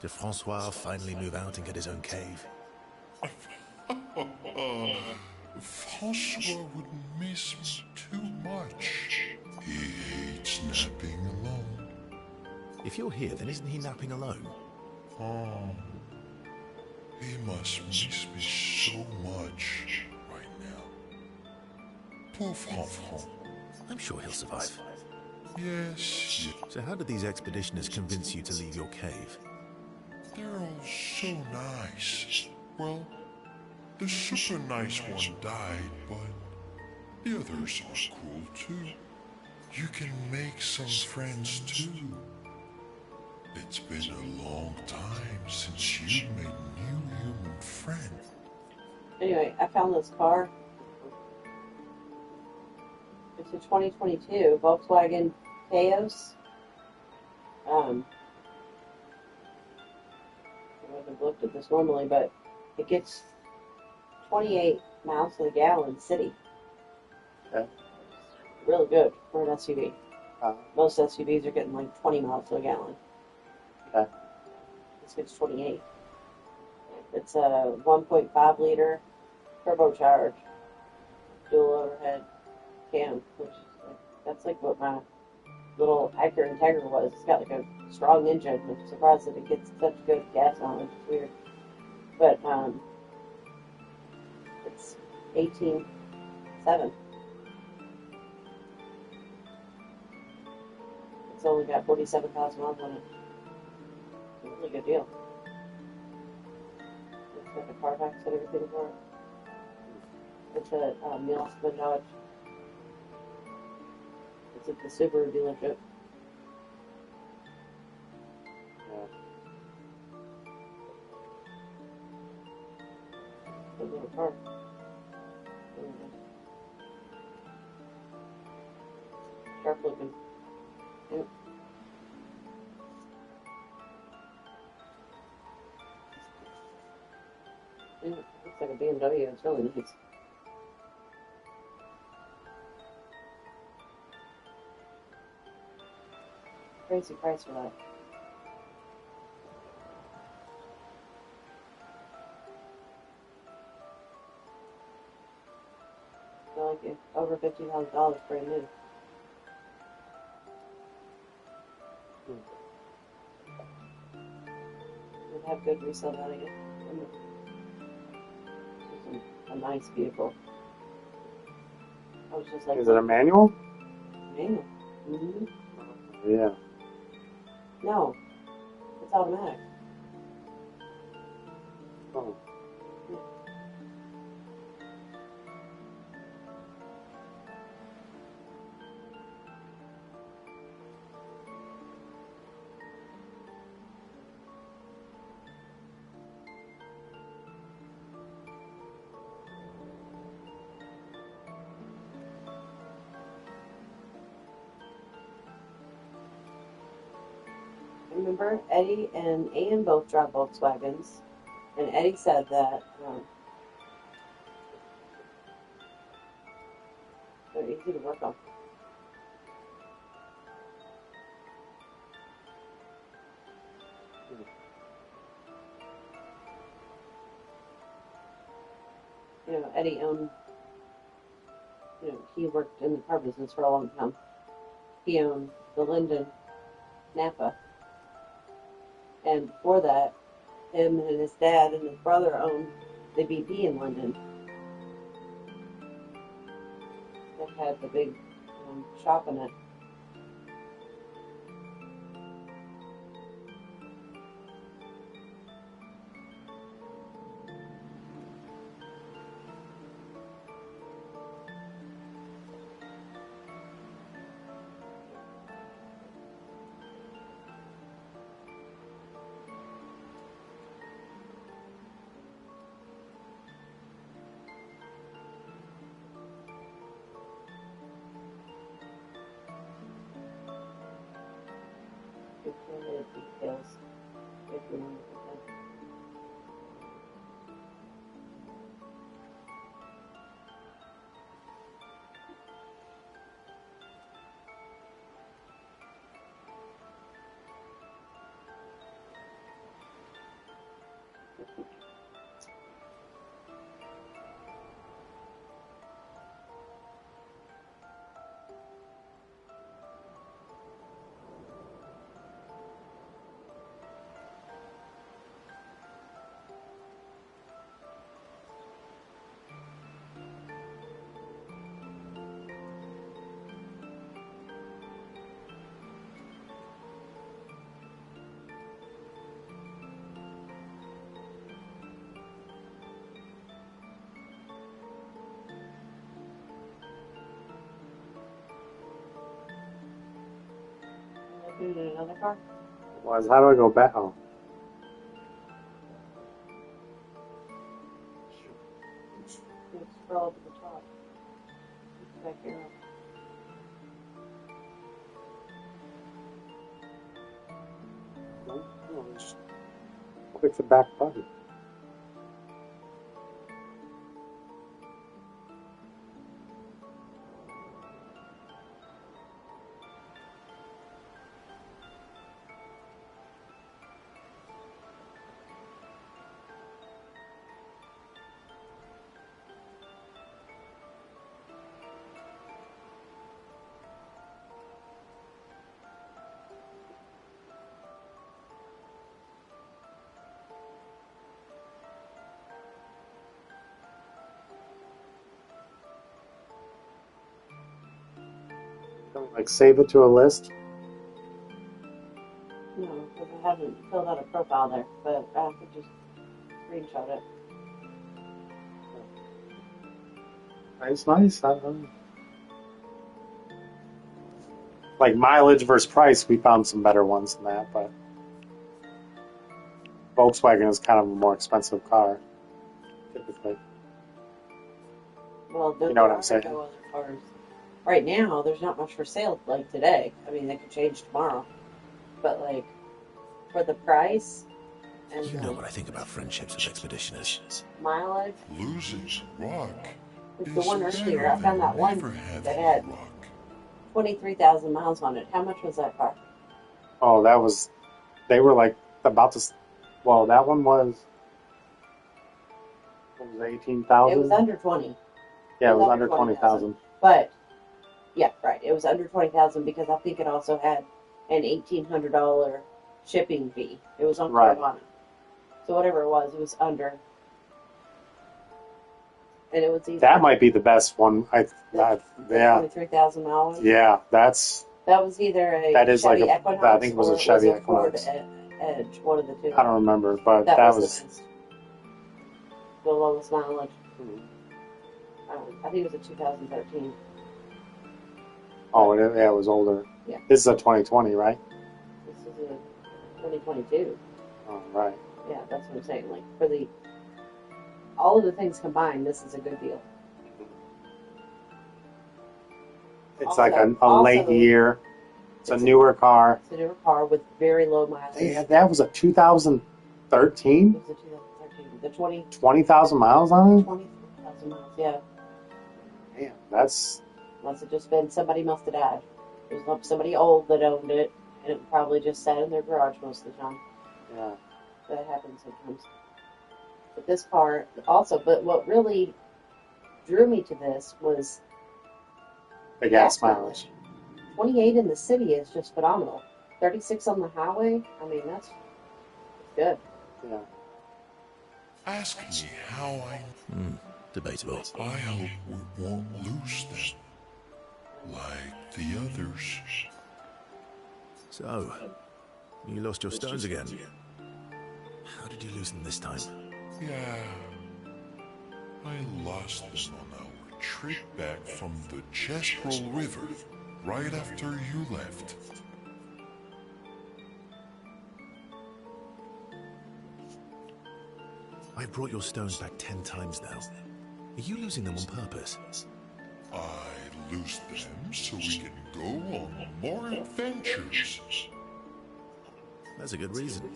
Did Francois finally move out and get his own cave? Francois would miss me too much. He hates napping alone. If you're here, then isn't he napping alone? Oh, he must miss me so much right now. Poor Francois. I'm sure he'll survive. Yes, So how did these expeditioners convince you to leave your cave? they're all so nice. Well, the super nice one died, but the others are cool too. You can make some friends too. It's been a long time since you made a new human friend. Anyway, I found this car. It's a 2022 Volkswagen Taos. I wouldn't have looked at this normally, but it gets 28 miles to the gallon city. Okay. Really good for an SUV. Uh, Most SUVs are getting like 20 miles to a gallon. okay. This gets 28. It's a 1.5 liter turbocharged dual overhead cam, which is like, that's like what my little Acura Integra was. It's got like a strong engine. I'm surprised that it gets such good gas on it. It's weird. But it's 18.7. It's only got 47,000 miles on it. It's a really good deal. It's got the Carfax and everything for it. It's at Milos Dodge. It's at the Subaru dealership. Yeah. A little car. Sharp looking. Yep. Yeah, looks like a BMW. It's really nice. Crazy price for that. So like over $50,000 brand new. Would have good resale value. A nice vehicle. I was just like, is it a manual? manual. Mm-hmm. Yeah. No, it's automatic. Oh. Remember, Eddie and Ian both drive Volkswagens, and Eddie said that they're easy to work on. You know, Eddie owned, you know, he worked in the car business for a long time. He owned the Linden Napa. And before that, him and his dad and his brother owned the BP in London. That had the big shop in it. Details. If you want to look at them. Looking at another car? Was how do I go back? Oh. You scroll to the top. Back here. No, just click the back button. Like save it to a list. No, because I haven't filled out a profile there, but I could just screenshot it. It's nice. Like mileage versus price, we found some better ones than that, but Volkswagen is kind of a more expensive car, typically. Well, You know what I'm saying? no other cars. Right now, there's not much for sale like today. I mean, they could change tomorrow. But, like, for the price and You know what I think about friendships with expeditioners. mileage, Losing rock it's is the one better earlier. I found that than one never having that had rock. 23,000 miles on it. How much was that car? Oh, that was. They were like about to. Well, that one was. What was it, 18,000? It was under 20. Yeah, it was under 20,000. But yeah, right. It was under 20,000 because I think it also had an $1,800 shipping fee. It was on Right. Carvana. So whatever it was under. And it was either That might be the best one. the Yeah, 23,000 miles. yeah, that's. That was either a That is Chevy like a. Equinox I think it was or a Chevy it was Equinox. Ford Edge, one of the two. I don't remember, but That that was was. the best. The lowest mileage. Mhm. I think it was a 2013. Oh, yeah, it was older. Yeah. This is a 2020, right? This is a 2022. Oh, right. Yeah, that's what I'm saying. Like for all of the things combined, this is a good deal. It's Also- like a also- late year. It's a newer car. It's a newer car with very low mileage. That was a 2013? It was a 2013. The 20,000 miles on it? 20,000 miles. Yeah. Man, that's. Must have just been somebody must have died. It was somebody old that owned it, and it probably just sat in their garage most of the time. Yeah. That happens sometimes. But this car also, but what really drew me to this was The gas mileage. 28 in the city is just phenomenal. 36 on the highway, I mean, that's good. Yeah. Ask me how I... Debatable. I hope we won't lose them. Like the others. So, you lost your stones again. How did you lose them this time? Yeah. I lost them on our trip back from the Chestrel River, right after you left. I've brought your stones back 10 times now. Are you losing them on purpose? I lose them so we can go on more adventures. That's a good reason.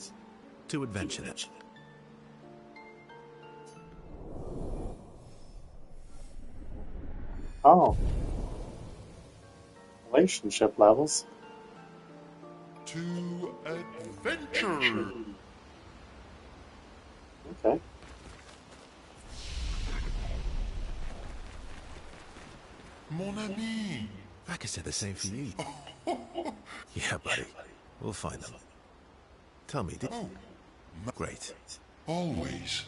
To adventure then. Oh. Relationship levels. To adventure. Okay. Mon ami. I could say the same for you. Yeah, buddy. We'll find them. Tell me, did... Oh, Great. always.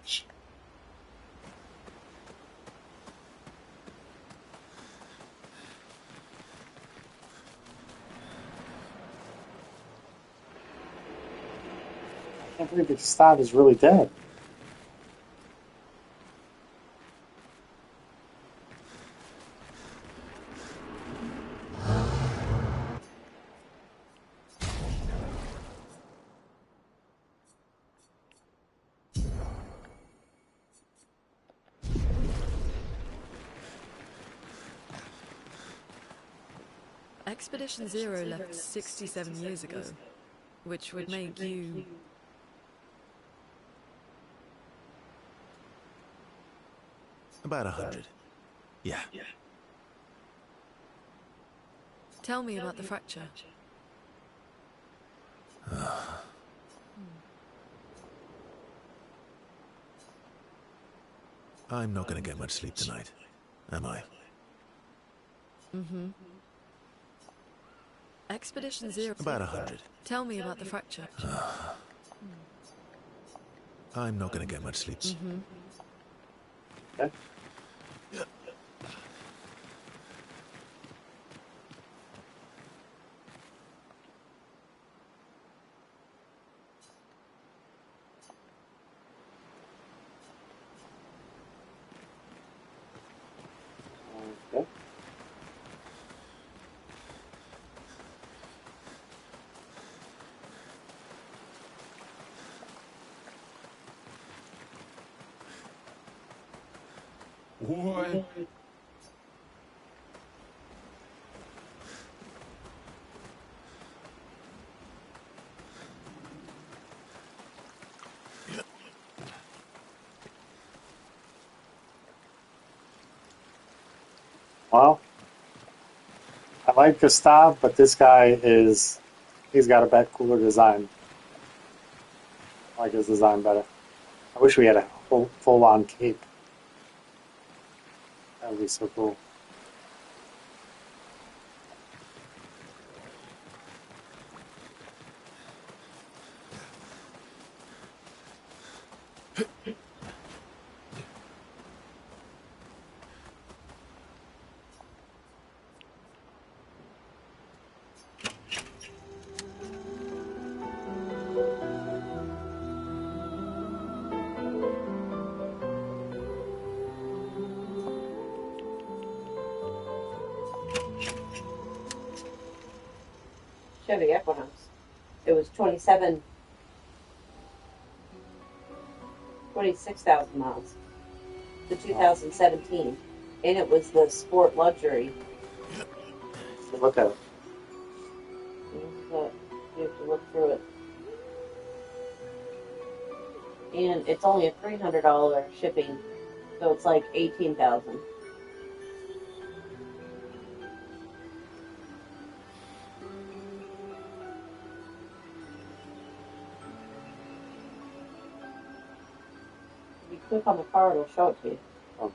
I can't believe that Gustav is really dead. Expedition Zero left 67 years ago, which would make you... About 100. Yeah. Tell me about the fracture. I'm not going to get much sleep tonight, am I? Mm-hmm. Expedition Zero... About 100. Tell me about the fracture. I'm not going to get much sleep. Mm-hmm. Okay. Okay. What? Well, I like Gustav, but this guy is He's got a better, cooler design. I like his design better. I wish we had a full-on cape. That would be so cool. Chevy Equinox. It was 26,000 miles to 2017, and it was the sport luxury. Look at it. But you have to look through it, and it's only a $300 shipping, so it's like 18,000. Click on the car, it'll show it to you. Oh.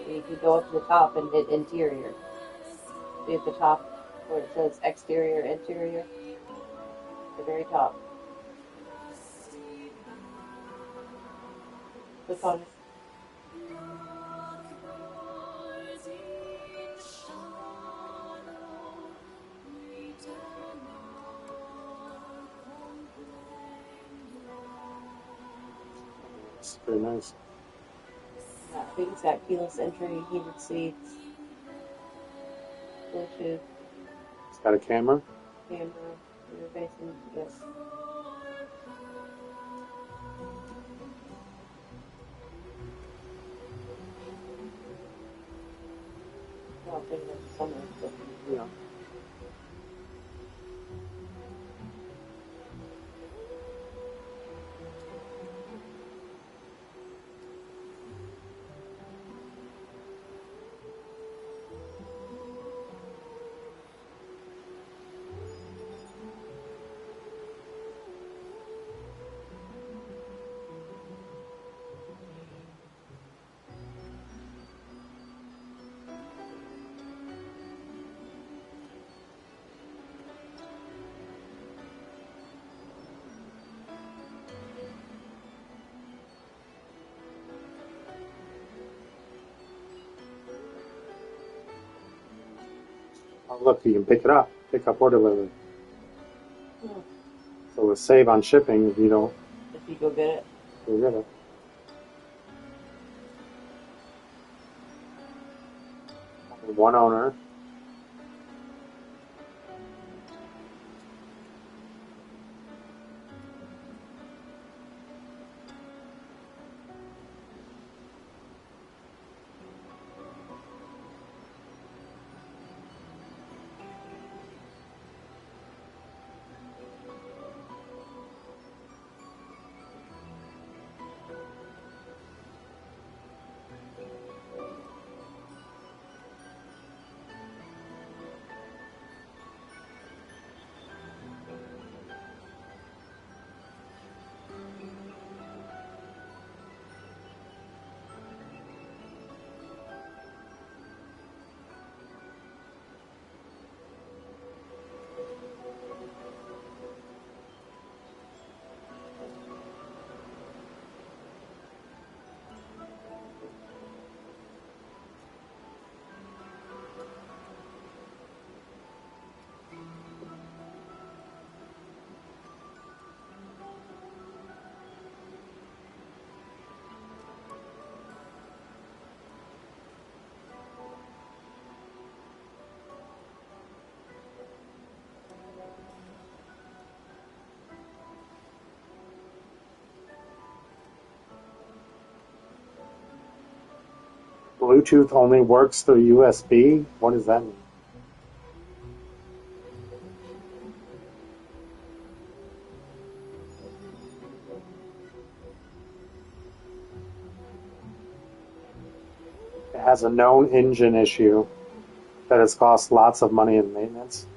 And you can go up to the top and hit interior. See at the top where it says exterior, interior? The very top. Click on it. It's pretty nice. I think it's got keyless entry, heated seats, Bluetooth, It's got a camera. camera, interfacing, yes. Well, I think that's somewhere. Yeah. Oh, look, you can pick it up. Pick up or deliver. So we'll save on shipping if you don't If you go get it. go get it. Only one owner. Bluetooth only works through USB? What does that mean? It has a known engine issue that has cost lots of money in maintenance.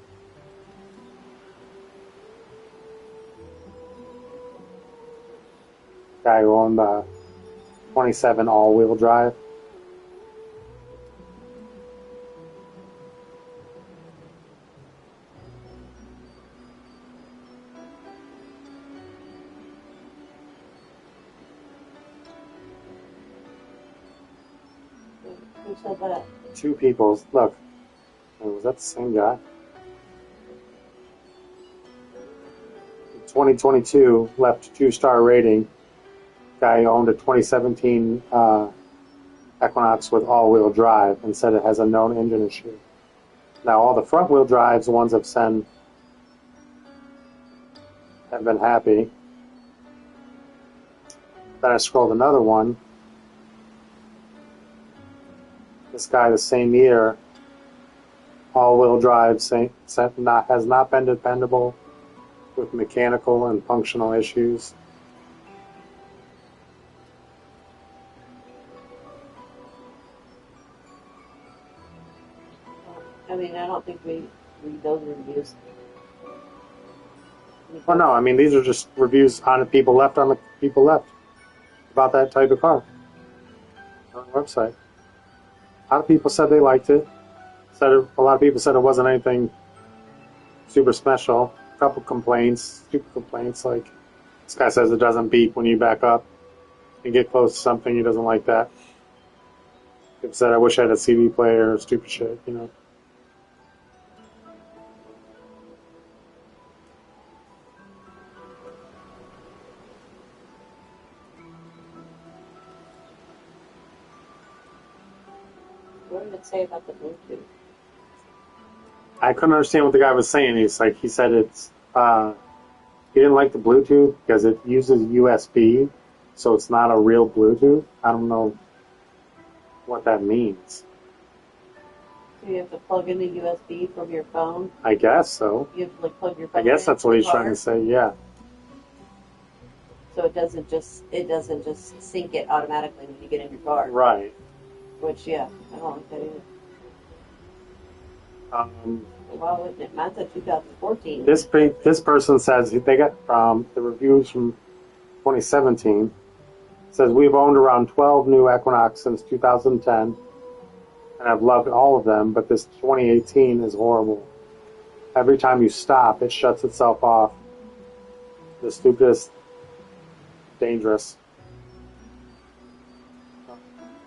Guy who owned the 27 all-wheel drive. Who said that? Two people. Look. Was that the same guy? 2022 left 2-star rating. Guy owned a 2017 Equinox with all-wheel drive and said it has a known engine issue. Now all the front-wheel drives, the ones I've sent, have been happy. Then I scrolled another one. This guy the same year, all-wheel drive, has not been dependable with mechanical and functional issues. I mean, I don't think we read those reviews. Well, no, I mean, these are just reviews on the people left about that type of car on the website. A lot of people said they liked it. A lot of people said it wasn't anything super special. A couple complaints, stupid complaints, like this guy says it doesn't beep when you back up and get close to something. He doesn't like that. People said, I wish I had a CD player, stupid shit, you know. What did it say about the Bluetooth? I couldn't understand what the guy was saying. He said it's he didn't like the Bluetooth because it uses USB, so it's not a real Bluetooth. I don't know what that means. So you have to plug in the USB from your phone? I guess so. You have to like plug your phone I guess that's what he's trying to say, yeah. So it doesn't just sync it automatically when you get in your car. Right. Which, yeah, I don't like that either. Why wouldn't it? Mine's a 2014. This person says they got the reviews from 2017. Says we've owned around 12 new Equinox since 2010, and I've loved all of them. But this 2018 is horrible. Every time you stop, it shuts itself off. The stupidest, dangerous.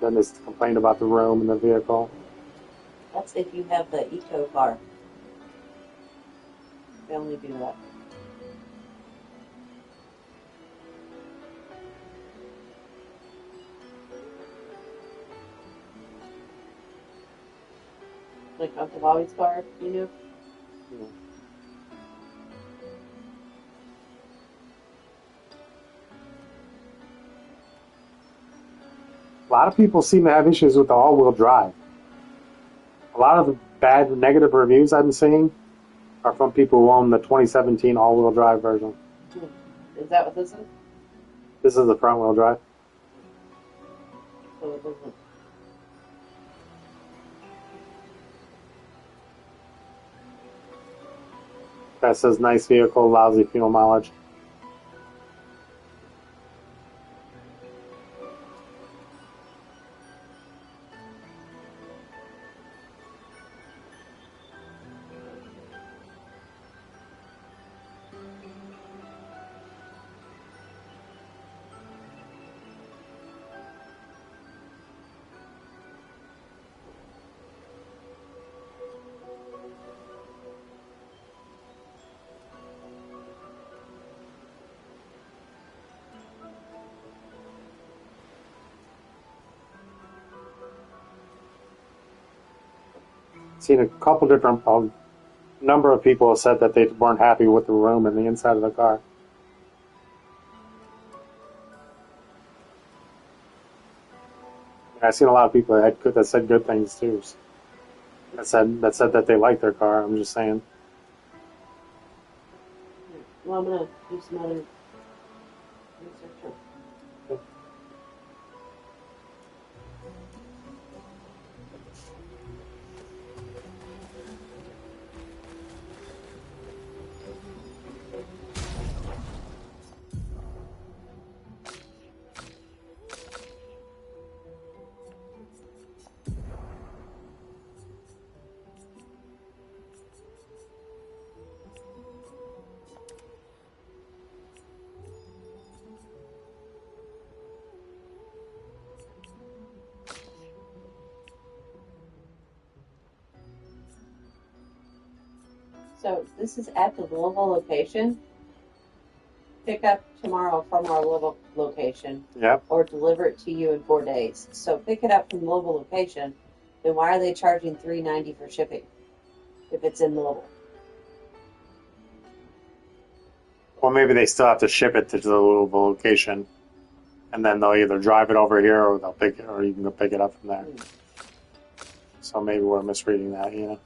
Then they complain about the room in the vehicle. That's if you have the eco car. They only do that. Like Uncle Bobby's car, you know? Yeah. A lot of people seem to have issues with the all-wheel drive. A lot of the bad, negative reviews I've been seeing are from people who own the 2017 all-wheel drive version. Is that what this is? This is the front-wheel drive. So it doesn't. That says nice vehicle, lousy fuel mileage. Seen a couple different number of people have said that they weren't happy with the room and the inside of the car. I've seen a lot of people that said good things too. That said that they like their car. I'm just saying. Well, I'm gonna do some other research. So this is at the Louisville location. Pick up tomorrow from our Louisville location. Yep. Or deliver it to you in 4 days. So pick it up from Louisville location. Then why are they charging $3.90 for shipping if it's in Louisville? Well, maybe they still have to ship it to the Louisville location, and then they'll either drive it over here, or they'll pick it, or you can go pick it up from there. So maybe we're misreading that, you know.